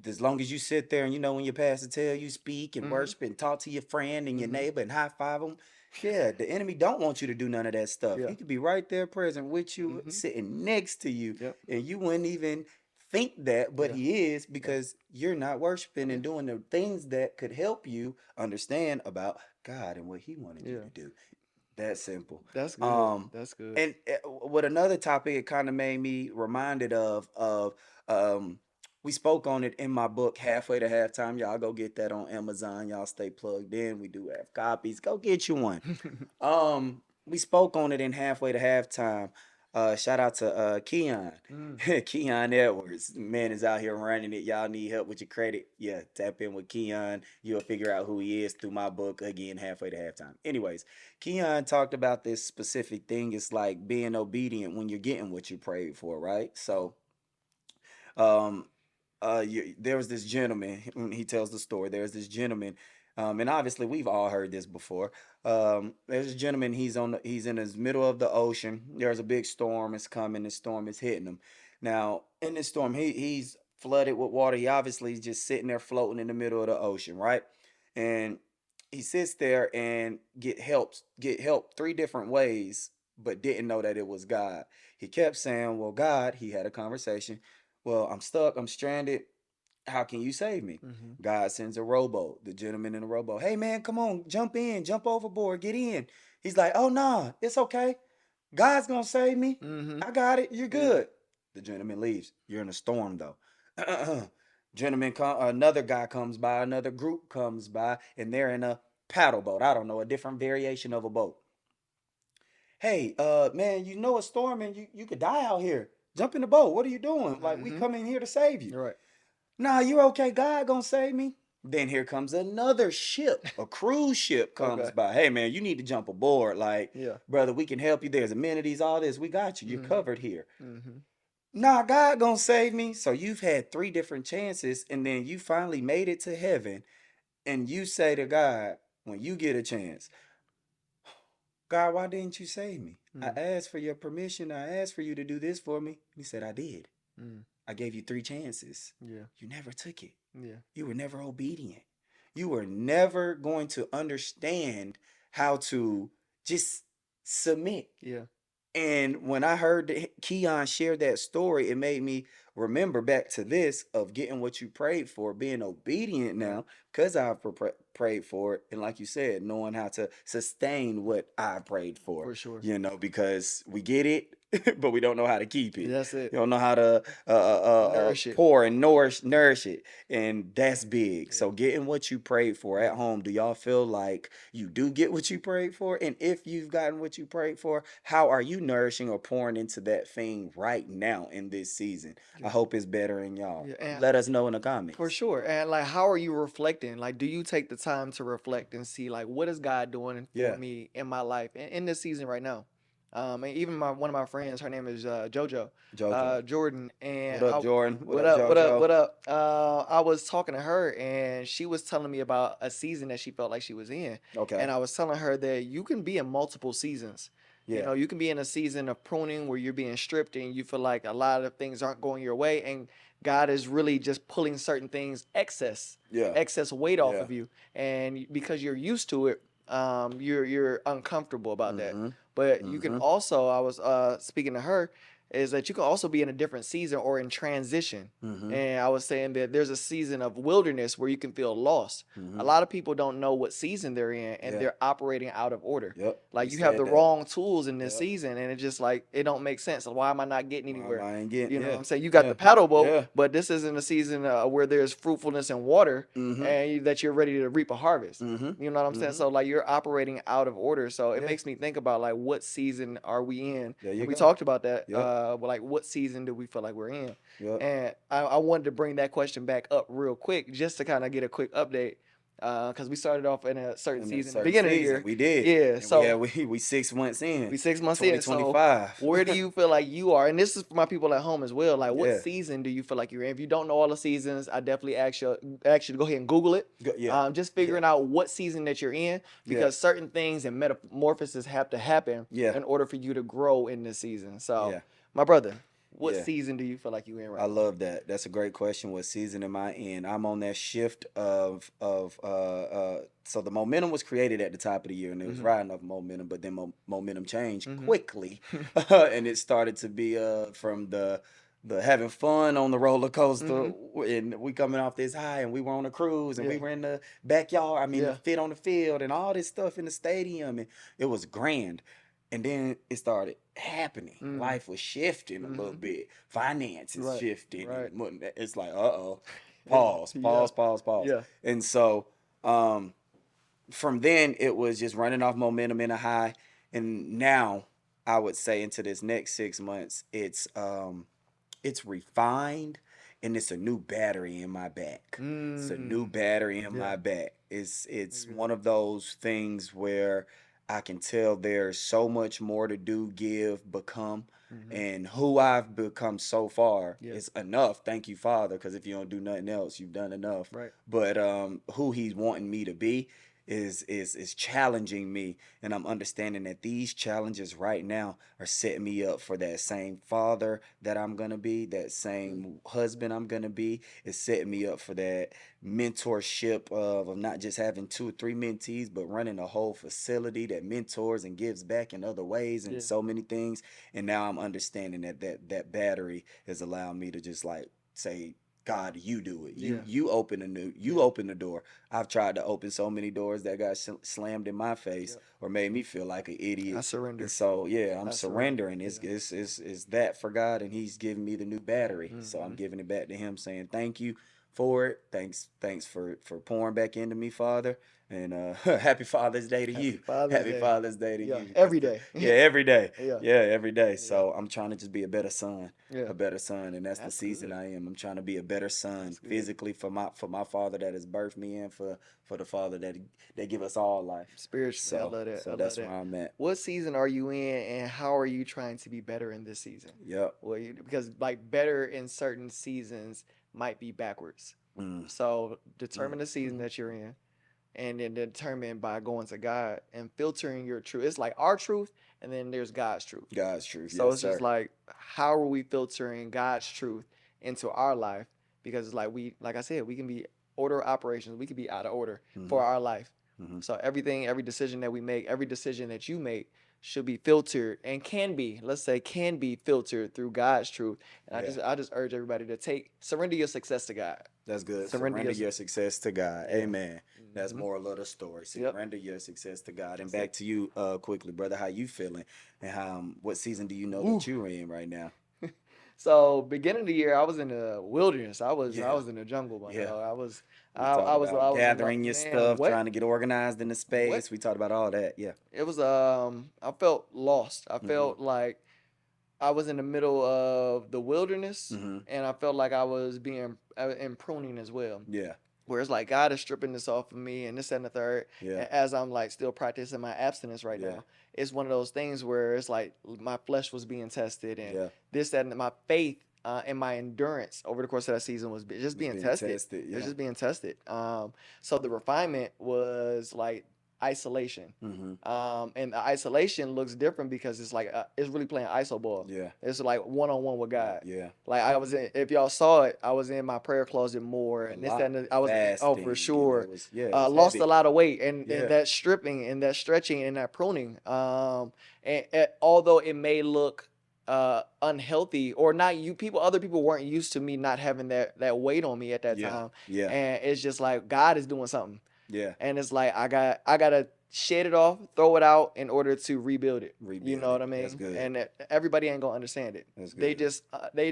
As long as you sit there and when your pastor tell you speak and Mhm. worship and talk to your friend and your Mhm. neighbor and high five them, yeah, the enemy don't want you to do none of that stuff. Yeah. He could be right there present with you, Mhm. sitting next to you, Yep. and you wouldn't even think that, but Yeah. he is, Yeah. because you're not worshiping Yeah. and doing the things that could help you understand about God and what he wanted you Yeah. to do. That simple. That's good. Um, That's good. and with another topic, it kind of made me reminded of um, we spoke on it in my book, Halfway to Halftime. Y'all go get that on Amazon. Y'all stay plugged in. We do have copies. Go get you one. We spoke on it in Halfway to Halftime. Shout out to Keon. Mm. Keon Edwards. Man is out here running it. Y'all need help with your credit. Yeah, tap in with Keon. You'll figure out who he is through my book, again, Halfway to Halftime. Anyways, Keon talked about this specific thing. It's like being obedient when you're getting what you prayed for, right? So um there was this gentleman, he tells the story. There's this gentleman, and obviously we've all heard this before. There's a gentleman, he's in his middle of the ocean. There's a big storm, it's coming, the storm is hitting him. Now in this storm, he's flooded with water. He obviously is just sitting there floating in the middle of the ocean, right? And he sits there and get help three different ways, but didn't know that it was God. He kept saying, well, God, he had a conversation, well, I'm stuck, I'm stranded. How can you save me? Mm-hmm. God sends a rowboat, the gentleman in the rowboat. Hey, man, come on, jump in, jump overboard, get in. He's like, oh, nah, it's okay. God's going to save me. Mm-hmm. I got it. You're Yeah. good. The gentleman leaves. You're in a storm, though. Another guy comes by, another group comes by, and they're in a paddle boat. I don't know, a different variation of a boat. Hey, man, you know a storm and you could die out here. Jump in the boat. What are you doing? Like, we Mm-hmm. come in here to save you. You're right. Nah, you're okay. God gonna save me. Then here comes another ship. A cruise ship comes Okay. by. Hey, man, you need to jump aboard. Like, Yeah. brother, we can help you. There's amenities, all this. We got you. You're Mm-hmm. covered here. Mm-hmm. Nah, God gonna save me. So you've had three different chances, and then you finally made it to heaven, and you say to God, when you get a chance, God, why didn't you save me? I Mm. asked for your permission. I asked for you to do this for me. He said, I did. Mm. I gave you three chances. Yeah. You never took it. Yeah. You were never obedient. You were never going to understand how to just submit. Yeah. And when I heard Keon share that story, it made me remember back to this of getting what you prayed for, being obedient Right. now, because I've prayed for it. And like you said, knowing how to sustain what I prayed for, For sure. because we get it, but we don't know how to keep it. That's it. You don't know how to Nourish it. pour and nourish it. And that's big. Yeah. So getting what you prayed for at home, do y'all feel like you do get what you prayed for? And if you've gotten what you prayed for, how are you nourishing or pouring into that thing right now in this season? I Yeah. hope it's better in y'all. Yeah. And Let us know in the for comments. sure. And like, how are you reflecting? Like, do you take the time to reflect and see, like, what is God doing for Yeah. me in my life in this season right now? And even one of my friends, her name is JoJo, JoJo. Jordan, and What up, Jordan? What what up, up, what up, JoJo? what up? I was talking to her, and she was telling me about a season that she felt like she was in, Okay. and I was telling her that you can be in multiple seasons. You Yeah. know, you can be in a season of pruning where you're being stripped and you feel like a lot of things aren't going your way, and God is really just pulling certain things Yeah. excess weight off Yeah. of you, and because you're used to it, you're uncomfortable about that. Mm-hmm. But you can Mm-hmm. also, I was speaking to her, is that you can also be in a different season or in transition. Mm-hmm. And I was saying that there's a season of wilderness where you can feel lost. A Mm-hmm. lot of people don't know what season they're in, and Yeah. they're operating out of order. Yep. You Like, you have said the that. wrong tools in this Yep. season, and it's just like it don't make sense. Why am I not getting Why am anywhere? I ain't getting? You know what Yeah. I'm saying? You got Yeah. the paddle boat, Yeah. but this isn't a season where there's fruitfulness and water, Mm-hmm. and that you're ready to reap a harvest. Mm-hmm. You know what I'm saying? Mm-hmm. So like, you're operating out of order. So it Yeah. makes me think about, like, what season are we in? There you And we go. talked about that. Yep. But like, what season do we feel like we're in? Yep. And I wanted to bring that question back up real quick just to kind of get a quick update. Because we started off in a certain In a season, certain beginning of the season, year. we did. Yeah. And So we 6 months in. we 6 months in. So 2025. where do you feel like you are? And this is for my people at home as well. Like, what Yeah. season do you feel like you're in? If you don't know all the seasons, I definitely ask you to go ahead and Google it. Yeah. Just figuring out what season that you're in, because certain things and metamorphosis have to happen Yeah. in order for you to grow in this season. So, Yeah. my brother, what Yeah. season do you feel like you're in right I now? love that. That's a great question. What season am I in? I'm on that shift of so the momentum was created at the top of the year and it was Mhm. riding off momentum, but then momentum changed Mhm. quickly. And it started to be from the the having fun on the roller coaster, Mm-hmm. and we coming off this high, and we were on a cruise, and we Yeah. were in the backyard. I mean, the Yeah. fit on the field, and all this stuff in the stadium, and it was grand. And then it started happening. Mm. Life was shifting a little Mm-hmm. bit. Finances Right. shifting, Right. and it's like, pause, Yeah. pause, pause, pause. Yeah. And so, from then it was just running off momentum in a high, and now I would say into this next 6 months, it's refined, and it's a new battery in my back. It's a new Mm. battery in Yeah. my back. It's Okay. one of those things where I can tell there's so much more to do, give, become. Mm-hmm. And who I've become so far Yeah. is enough. Thank you, Father, because if you don't do nothing else, you've done enough. Right. But who He's wanting me to be is challenging me, and I'm understanding that these challenges right now are setting me up for that same father that I'm gonna be, that Mm. same husband I'm gonna be. It's setting me up for that mentorship of not just having 2 or 3 mentees, but running a whole facility that mentors and gives back in other ways and Yeah. so many things. And now I'm understanding that battery has allowed me to just like say, God, you do it. You Yeah. you open you Yeah. open the door. I've tried to open so many doors that got slammed in my face Yep. or made me feel like an I idiot. And surrender. so yeah, I'm I surrender. surrendering. It's Yeah. it's it's, it's that for God, and He's giving me the new battery. So I'm Mm-hmm. giving it back to Him, saying thank you for it. Thanks for pouring back into me, Father. And happy Father's Day to Happy you. Father's Happy Day. Father's Day to Yeah. you. Because Every day. yeah, every day. Yeah. Yeah, every day. Yeah. So I'm trying to just be a better son, Yeah. and that's the That's season good. I am. I'm trying to be a better son That's good. physically for my father that has birthed me, and for the father that give us all life. Spiritually, I So love that. I so love that's where that. I'm at. What season are you in, and how are you trying to be better in this season? Yep. Well, because like better in certain seasons might be backwards. Mm, So mm, determine the season mhm. that you're in, and then determine by going to God and filtering your truth. It's like our truth, and then there's God's truth. God's truth. So Yes, it's just sir. like, how are we filtering God's truth into our life? Because it's like like I said, we can be order of operations, we could be out of order Hmm. for our life. Hmm. So everything, every decision that we make, every decision that you make should be filtered and can be, let's say, can be filtered through God's truth. And Yeah. I just urge everybody to surrender your success to God. That's good. Surrender Surrender your, your success to God. yeah. Amen. That's Hmm. moral of the story. Yep. Surrender your success to God. And That's it. back to you, quickly, brother. How you feeling? And how what season do you know Ooh. that you're in right now? So beginning of the year, I was in the wilderness. I Yeah. was in the jungle, my Yeah. dog. We talked about I was gathering your man. stuff, trying to get organized in the What? space. We talked about all that. Yeah. It was I felt lost. I Hmm. felt like I was in the middle of the wilderness, Hmm. and I felt like I was being in pruning as well. Yeah. Where it's like God is stripping this off of me and this and the third. Yeah. And as I'm like still practicing my abstinence right Yeah. now, it's one of those things where it's like my flesh was being tested, and Yeah. this that, and my faith and my endurance over the course of that season was just Was being being tested. tested. It was Yeah. just being tested. So the refinement was like isolation. Hmm. And the isolation looks different because it's like it's really playing iso ball. Yeah. It's like one on one with God. Yeah. Like I was in, if y'all saw it, I was in my prayer closet more, A and this that, lot and I was for fasting, and sure. it was Lost a heavy. lot of weight, and Yeah. that stripping and that stretching and that pruning. And although it may look unhealthy or not, other people weren't used to me not having that weight on me at that Yeah. time, Yeah. and it's just like God is doing something, Yeah. and it's like I gotta shed it off, throw it out in order to rebuild it. You know Rebuild what it. I That's mean? good. And everybody ain't gonna understand it. That's They good.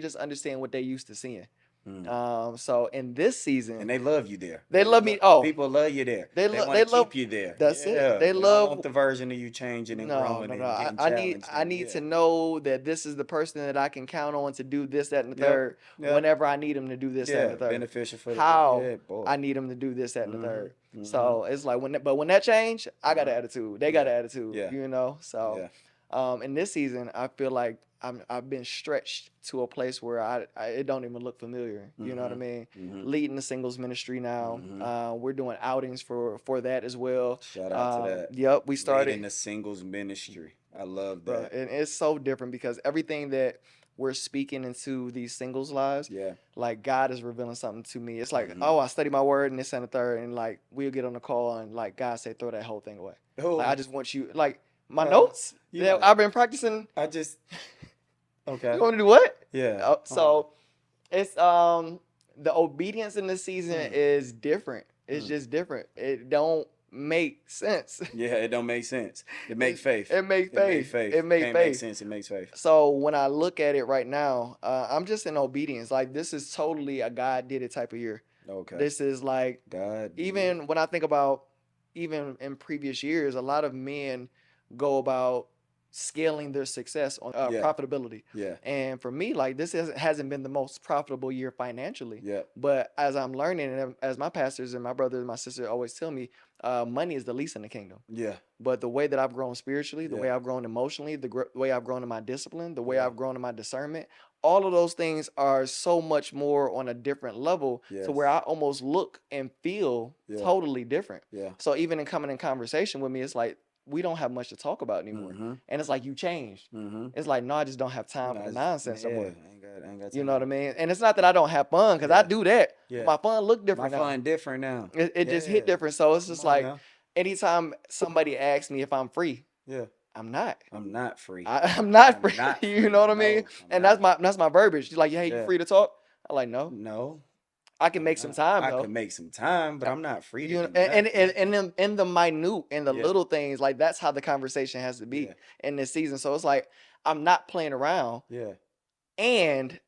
just understand what they used to seeing. Mm. So in this season, And they love you there. they love me. Oh, People love you there. They want they to love. keep you there. That's it. Yeah. They They don't love. want the version of you changing and No, growing no, no. and getting challenged. I And need yeah. to know that this is the person that I can count on to do this, that, and the Yep. third. Yep. Whenever I need him to do this, that, and Yeah. the third. Beneficial for the How yeah, boy. I need him to do this, that, and the third. Mm-hmm. Mm-hmm. So it's like when that change, I got an Uh-huh. attitude. They got Yeah. an attitude. Yeah. You know. So, Yeah. in this season, I feel like I've been stretched to a place where it don't even look familiar. You know what I Mm-hmm. mean? Mm-hmm. Leading the singles ministry now. Mm-hmm. We're doing outings for that as well. Shout out to that. Yep, we Leading started, the singles ministry. I love bro, that. and it's so different because everything that we're speaking into these singles lives, Yeah. like God is revealing something to me. It's like, Mm-hmm. oh, I study my word and this and the third, and like we'll get on the call and like God say, throw that whole thing away. Like I Oh, just want you, like my uh, notes you that like, I've been practicing. I just, okay. You want to do what? Yeah. So it's the obedience in the season is different. It's just different. It don't make sense. Yeah, it don't make sense. It make faith. It make It make faith. faith. It make Can't make faith. sense. It makes faith. So when I look at it right now, I'm just in obedience. Like this is totally a God did it type of year. Okay. This is like God. even when I think about even in previous years, a lot of men go about scaling their success on Yeah. profitability. Yeah. And for me, like this hasn't been the most profitable year financially. Yeah. But as I'm learning, and as my pastors and my brother and my sister always tell me, money is the least in the kingdom. Yeah. But the way that I've grown spiritually, the Yeah. way I've grown emotionally, the way I've grown in my discipline, the way Yeah. I've grown in my discernment, all of those things are so much more on a different level Yes. to where I almost look and feel Yeah. totally different. Yeah. So even in coming in conversation with me, it's like we don't have much to talk about anymore. And it's like you changed. It's like, no, I just don't have time for the nonsense no more. I ain't got You time. know what I mean? And it's not that I don't have fun, because I do that. Yeah. My fun look My different now. fun different now. It just hit different. So it's just like anytime somebody asks me if I'm free, Yeah. I'm not. I'm not free. I'm not I'm free. not You free. know what I No, mean? I'm And not. that's my verbiage. She's like, hey, Yeah. you free to talk? I'm like, no. No. I can make some time I though. can make some time, but I'm not free to You know, do nothing. and in the minute and the Yeah. little things, like that's how the conversation has to be Yeah. in this season. So it's like I'm not playing around, Yeah. and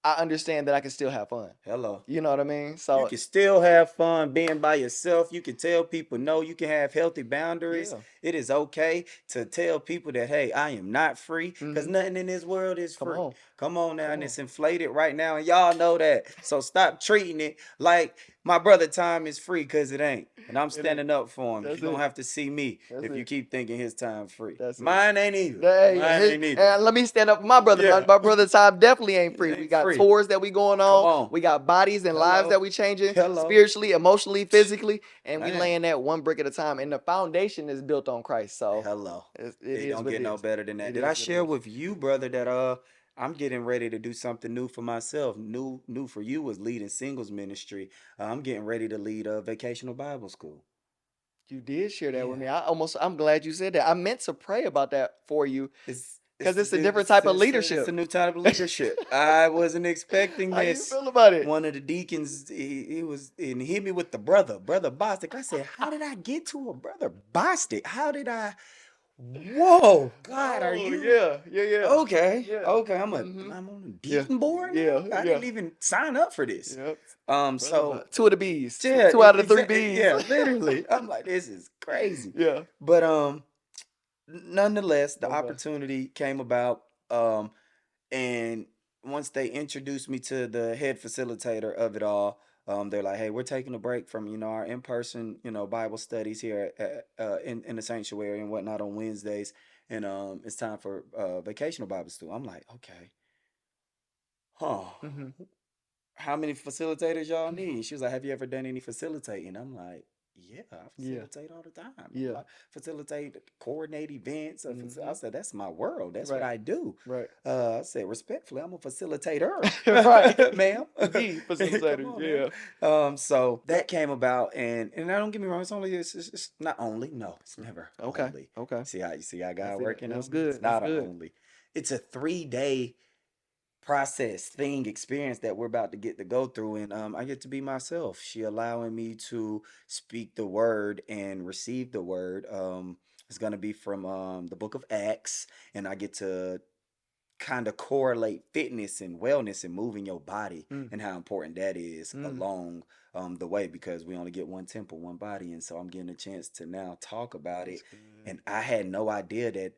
I understand that I can still have fun. Hello. You know what I mean? You So can still have fun being by yourself. You can tell people no. You can have healthy boundaries. yeah. It is okay to tell people that, hey, I am not free, because Mhm. nothing in this world is Come free. on. Come on now, Come and on. it's inflated right now, and y'all know that. So stop treating it like my brother time is free, because it ain't. And I'm standing up for him. That's You're it. gonna have to see me That's if you it. keep thinking his time free. That's it. Mine ain't either. Hey, Mine ain't either. and let me stand up for my brother. Yeah. My brother's time definitely ain't free. It We ain't got free. tours that we going Come on. on. We got bodies and lives Hello. that we changing Hello. spiritually, emotionally, physically, and we Man. laying that one brick at a time. And the foundation is built on Christ. So Hello. it It is don't what get it no is. better than that. It Did is I what it share is. with you, brother, that I'm getting ready to do something new for myself. New for you was leading singles ministry. I'm getting ready to lead a vacational Bible school. You did share that with me. Yeah. I'm glad you said that. I meant to pray about that for you It's because it's a different type of leadership. It's a new type of leadership. I wasn't expecting How you this. feel about it? One of the deacons, he was, and he hit me with brother Bostic. I said, how did I get to a brother Bostic? How did I? Whoa, God, are you? Yeah. Okay, Yeah. okay. I'm Mhm. on the Yeah. deacon board now. Yeah, I yeah. didn't even sign up for this. Yep. So Two of the B's. yeah, Two out of the three exactly. B's. Yeah, literally. I'm like, this is crazy. Yeah. But nonetheless, the Okay. opportunity came about. And once they introduced me to the head facilitator of it all, they're like, "Hey, we're taking a break from our in-person Bible studies here in the sanctuary and whatnot on Wednesdays, and it's time for vacational Bible school." I'm like, "Okay, huh? Mhm. How many facilitators y'all need?" She was like, "Have you ever done any facilitating?" I'm like, "Yeah, I Yeah. facilitate all the time. Yeah. I facilitate, coordinate events." I Mhm. said, "That's my world. That's what Right. I do." Right. I said, "Respectfully, I'm a facilitator." Right. Ma'am. The facilitator. Come on Yeah. now. So that came about, and now don't get me wrong, it's not only, no, it's never Okay. only. Okay. See how I God see that. working That's on me? good. It's not That's a good. only. It's a 3-day process, thing, experience that we're about to get to go through, and I get to be myself. She allowing me to speak the word and receive the word. It's gonna be from the book of Acts, and I get to kind of correlate fitness and wellness and moving your body Mm. and how important that is Mm. along the way, because we only get one temple, one body, and so I'm getting a chance to now talk about it. That's good. And I had no idea that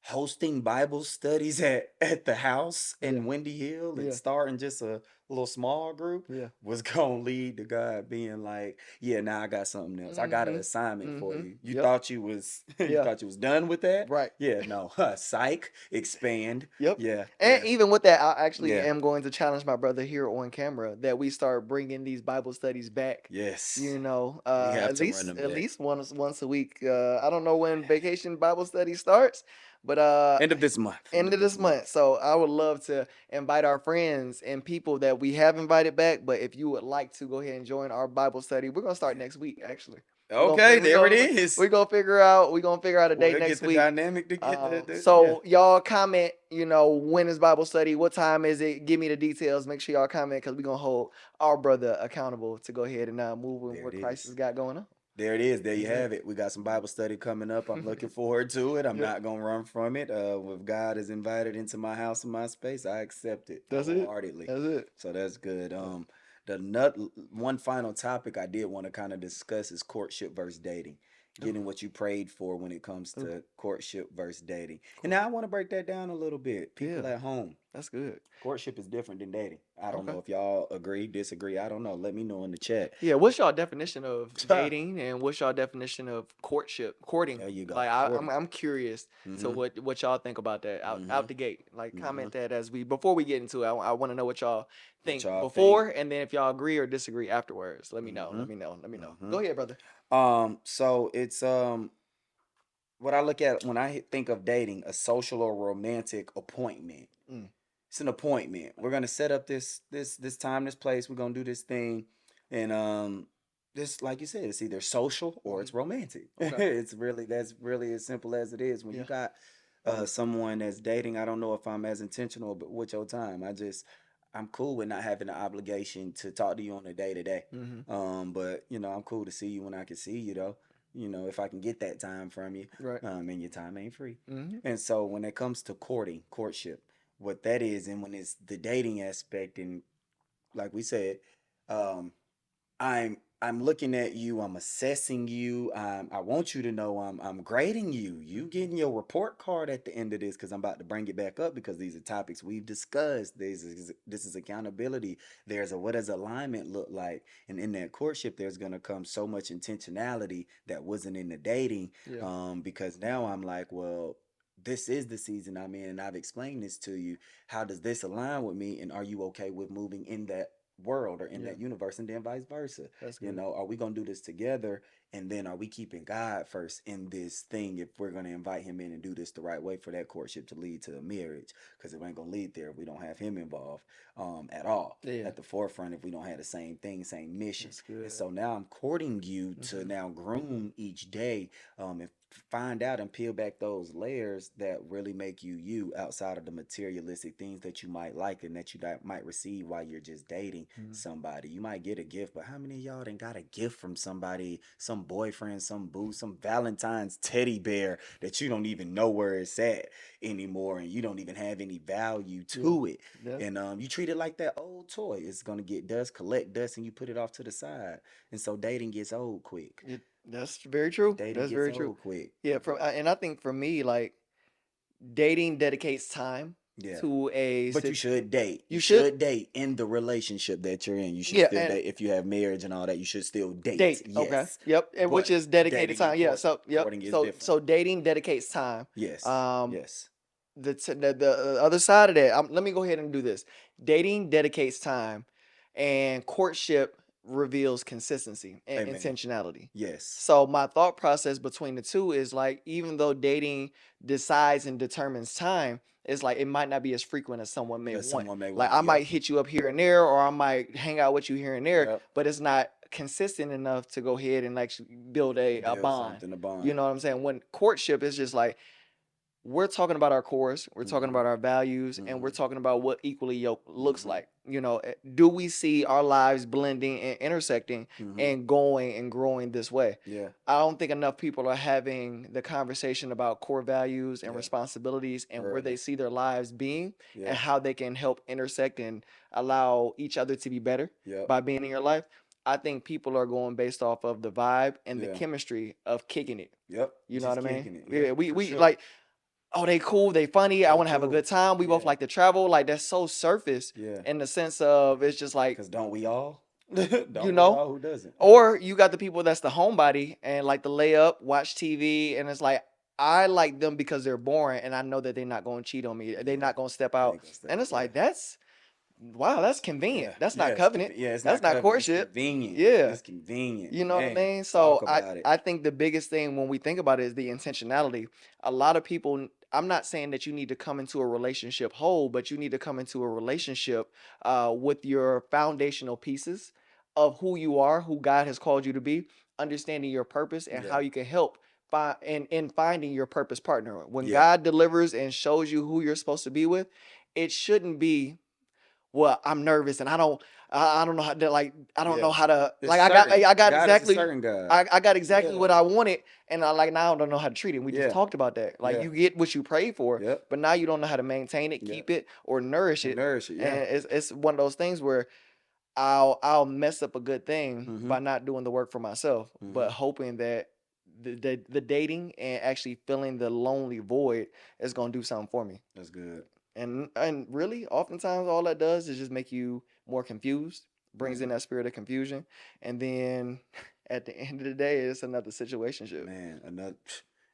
hosting Bible studies at the house in Yeah. Windy Hill and Yeah. starting just a little small group Yeah. was gonna lead to God being like, "Yeah, now I got something else. I got an Mhm. assignment for Mhm. you. You Yep. thought you was you Yeah. thought you was done with that? Right. Yeah, no. Psych, expand. Yep. Yeah, And yeah, even with that, I actually yeah. am going to challenge my brother here on camera that we start bringing these Bible studies back. Yes. You know, We have at to run them least back. once a week. I don't know when vacation Bible study starts, but End of this month. end of this month. So I would love to invite our friends and people that we have invited back. But if you would like to go ahead and join our Bible study, we're gonna start next week, actually. Okay, there it is. We gonna figure out a date We'll next get the week. dynamic to get yeah. So y'all comment, when is Bible study? What time is it? Give me the details. Make sure y'all comment because we're gonna hold our brother accountable to go ahead and move with There it what Christ has is. got going on. There it is. There you That's it. have it. We got some Bible study coming up. I'm looking forward to it. I'm Yep. not gonna run from it. If God is invited into my house and my space, I accept it That's it. wholeheartedly. That's it. So that's good. Yeah. The nut one final topic I did want to kind of discuss is courtship versus dating. Ooh, Getting what you prayed for when it comes ooh, to courtship versus dating. And cool. now I want to break that down a little bit. Yeah, People at home. that's good. Courtship is different than dating. I don't Okay. know if y'all agree, disagree. I don't know. Let me know in the chat. Yeah, what's y'all definition of dating and what's y'all definition of courting? There you go. Like I'm Courting. I'm curious to Mm-hmm. what y'all think about that out Mm-hmm. the gate. Like Mm-hmm. comment that before we get into it. I want to know what y'all What think y'all think? before and then if y'all agree or disagree afterwards. Let me know. Mm-hmm. Let me know. Let me know. Mm-hmm. Go ahead, brother. So it's what I look at when I think of dating, a social or romantic appointment. Mm, It's an appointment. We're gonna set up this time, this place. We're gonna do this thing, and this, like you said, it's either social or hmm. it's romantic. Okay. That's really as simple as it is. When you Yeah. got someone that's dating, I don't know if I'm as intentional, but with your time, I'm cool with not having the obligation to talk to you on a day to day. Mm-hmm. But I'm cool to see you when I can see you though. If I can get that time from you, Right. and your time ain't free. Mm-hmm. And so when it comes to courtship, what that is, and when it's the dating aspect, and like we said, um, I'm looking at you, I'm assessing you, I want you to know I'm grading you. You getting your report card at the end of this because I'm about to bring it back up because these are topics we've discussed. This is accountability. There's a what does alignment look like? And in that courtship, there's gonna come so much intentionality that wasn't in the dating. Yeah. Because now I'm like, well, this is the season I'm in, and I've explained this to you. How does this align with me? And are you okay with moving in that world or in Yeah. that universe, and then vice versa? That's good. Are we gonna do this together? And then are we keeping God first in this thing if we're gonna invite him in and do this the right way for that courtship to lead to a marriage? Because it ain't gonna lead there if we don't have him involved at all Yeah. at the forefront, if we don't have the same thing, same mission. That's And good. so now I'm courting you to Mm-hmm. now groom each day, and find out and peel back those layers that really make you outside of the materialistic things that you might like and that you might receive while you're just dating Mm-hmm. somebody. You might get a gift, but how many of y'all done got a gift from somebody, some boyfriend, some boo, some Valentine's teddy bear that you don't even know where it's at anymore, and you don't even have any value Yeah. to it, Yeah. and you treat it like that old toy. It's gonna get dust, collect dust, and you put it off to the side. And so dating gets old quick. That's very true. Dating That's gets very true. old quick. Yeah. And I think for me, like dating dedicates time Yeah. to a But you should date. you You should should date in the relationship that you're in. You should yeah still and date. If you have marriage and all that, you should still date. date. Okay. Yes. Yep. And which But is dedicated dating and time. Yeah. So yep. courting is different. So dating dedicates time. Yes. Um, Yes. the other side of that. Let me go ahead and do this. Dating dedicates time, and courtship reveals consistency and Amen. intentionality. Yes. So my thought process between the two is like even though dating decides and determines time, it's like it might not be as frequent as someone may As want. someone may Like want. I Yep. might hit you up here and there, or I might hang out with you here and there, Yep. but it's not consistent enough to go ahead and actually build a Build bond. something to bond. You know what I'm saying? When courtship is just like we're talking about our cores, we're talking Mm-hmm. about our values, and we're Mm-hmm. talking about what equally yoke looks Mm-hmm. like. Do we see our lives blending and intersecting Mm-hmm. and going and growing this way? Yeah. I don't think enough people are having the conversation about core values and Yeah. responsibilities and where they Early. see their lives being and Yeah. how they can help intersect and allow each other to be better Yep. by being in your life. I think people are going based off of the vibe and the Yeah. chemistry of kicking it. Yep. You know what Just I mean? kicking it. Yeah. Yeah, For we sure. like, oh, they cool, they funny, I They want to have a cool. good time. We both Yeah. like to travel. Like that's so surface Yeah. in the sense of it's just like, Cause don't we all? you Don't we know, all? Who doesn't? or you got the people that's the homebody and like the layup, watch TV, and it's like I like them because they're boring and I know that they're not going to cheat on me. They're Yeah. not going to step They out. ain't gonna step. And it's Yeah. like that's wow, that's convenient. Yeah. That's Yeah. not covenant. Yeah. It's That's not not covenant. It's courtship. convenient. Yeah. It's convenient. You know what I Man, mean? So talk about it. I think the biggest thing when we think about it is the intentionality. A lot of people, I'm not saying that you need to come into a relationship whole, but you need to come into a relationship with your foundational pieces of who you are, who God has called you to be, understanding your purpose and how Yeah. you can help find in finding your purpose partner. When Yeah. God delivers and shows you who you're supposed to be with, it shouldn't be, well, I'm nervous and I don't know how to, like, I don't know Yeah. how to, It's like, certain. I got God is a exactly certain God. I got exactly Yeah. what I wanted, and I, like, now I don't know how to treat it. We just Yeah. talked about that. Like, Yeah. you get what you prayed for, Yep. but now you don't know how to maintain it, Yeah. keep it, or nourish And it. nourish it. And Yeah. it's one of those things where I'll mess up a good thing Mm-hmm. by not doing the work for myself, Mm-hmm. but hoping that the dating and actually filling the lonely void is gonna do something for me. That's good. And really, oftentimes all that does is just make you more confused, brings in Mm-hmm. that spirit of confusion, and then at the end of the day, it's another situationship. Man, another.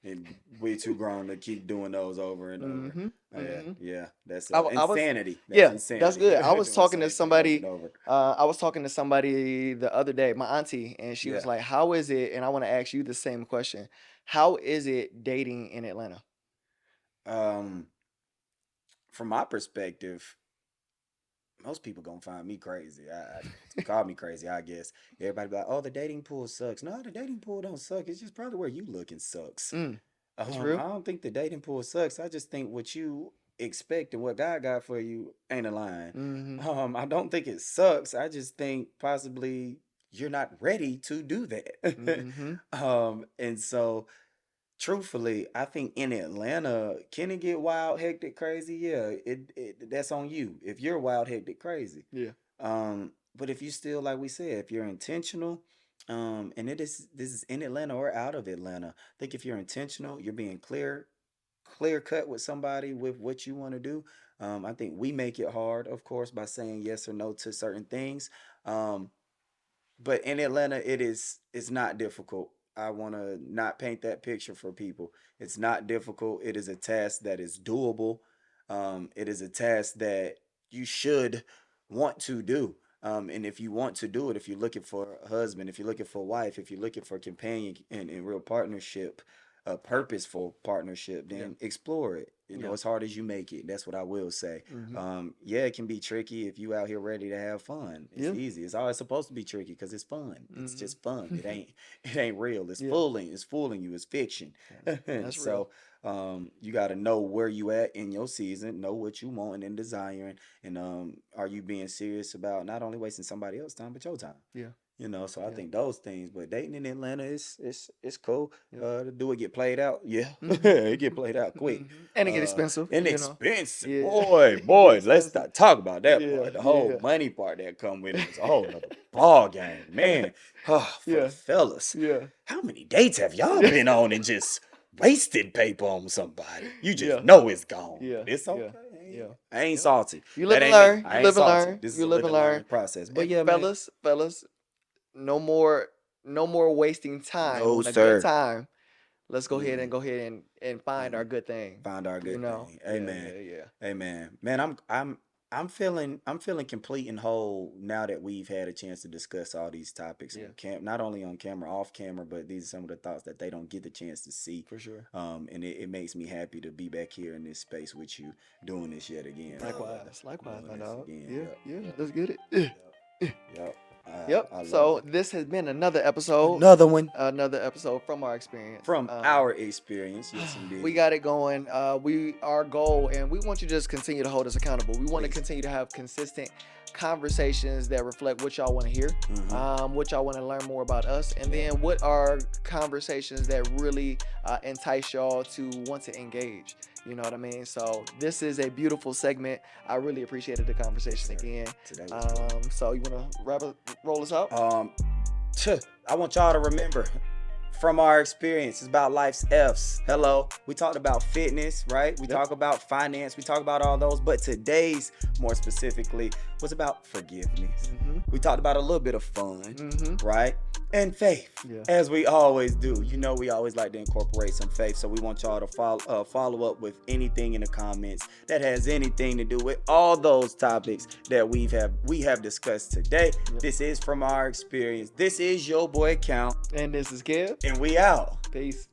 And we too grown to keep doing those over and over. Mm-hmm. Yeah, Mm-hmm. yeah. That's I was, insanity. That's yeah, that's insanity. good. I was Doing the talking to same thing over and somebody. over. I was talking to somebody the other day, my auntie, and she was Yeah. like, "How is it?" And I want to ask you the same question. How is it dating in Atlanta? Um, from my perspective, most people gonna find me crazy. Call me crazy, I guess. Everybody be like, "Oh, the dating pool sucks." No, the dating pool don't suck. It's just probably where you looking sucks. Mm, that's real. I don't think the dating pool sucks. I just think what you expect and what God got for you ain't aligned. Mm-hmm. I don't think it sucks. I just think possibly you're not ready to do that. Mm-hmm. And so truthfully, I think in Atlanta, can it get wild, hectic, crazy? Yeah, it that's on you. If you're wild, hectic, crazy. Yeah. But if you still, like we said, if you're intentional, and this is in Atlanta or out of Atlanta, I think if you're intentional, you're being clear cut with somebody with what you want to do. I think we make it hard, of course, by saying yes or no to certain things. Um, but in Atlanta, it's not difficult. I want to not paint that picture for people. It's not difficult. It is a task that is doable. It is a task that you should want to do. And if you want to do it, if you're looking for a husband, if you're looking for a wife, if you're looking for a companion in real partnership, a purposeful partnership, Yeah. then explore it. You know, Yeah. as hard as you make it. That's what I will say. Mm-hmm. Yeah, it can be tricky if you out here ready to have fun. It's Yeah. easy. It's always supposed to be tricky because it's fun. It's Mm-hmm. just fun. It ain't real. It's Yeah. fooling. It's fooling you. It's fiction. Yeah. That's real. So you got to know where you at in your season, know what you want and desiring, and are you being serious about not only wasting somebody else's time but your time. Yeah. You know, so I Yeah. think those things. But dating in Atlanta is it's cool. Yeah. Do it get played out? Yeah, Mm-hmm. it get played out quick. Mm-hmm. And it get expensive, you know. Inexpensive, Yeah. boy, It get boy. Let's expensive. not talk about that Yeah. part. The whole Yeah. money part that come with it is a whole other ball game, man. Oh, for the Yeah. fellas, Yeah. how many dates have y'all been on and just wasted paper on somebody? You just Yeah. know it's gone. Yeah. But it's Yeah. okay. Yeah. I ain't Yep. salty. You That live and ain't me. learn. I You ain't live and salty. learn. This is You a live live and and learn learn. process. But And yeah, man. fellas, no more wasting time. No, On a good sir. time, let's Mm-mm. go ahead and find our Mm-mm. good thing. Find our You good know. thing. Yeah. Amen. Yeah. Yeah. Amen. Man, I'm feeling complete and whole now that we've had a chance to discuss all these topics Yeah. on not only on camera, off camera, but these are some of the thoughts that they don't get the chance to see. For sure. And it makes me happy to be back here in this space with you doing this yet again. Likewise, my Doing this dog. again. Yeah. Yep. Yeah. Yep. Let's get it. Yep. Yep. Yep. I love So it. this has been another episode. Another one Another episode from our experience. from our experience. Yes, indeed. We got it going. Our goal, and we want you to just continue to hold us accountable. We want to Please. continue to have consistent conversations that reflect what y'all want to hear, Mhm. what y'all want to learn more about us, and then what are conversations that really entice y'all to want to engage. You know what I mean? So this is a beautiful segment. I really appreciated the conversation Yes, sir. again. Today was good. So you want to roll us out? I want y'all to remember from our experience, it's about life's F's. Hello. We talked about fitness, right? We Yep. talk about finance. We talk about all those. But today's, more specifically, was about forgiveness. We talked about a little bit of fun, right? And faith, Yeah. as we always do. You know, we always like to incorporate some faith. So we want y'all to follow up with anything in the comments that has anything to do with all those topics that we have discussed today. Yep. This is from our experience. This is your boy Kount, And this is Kev. and we out. Peace.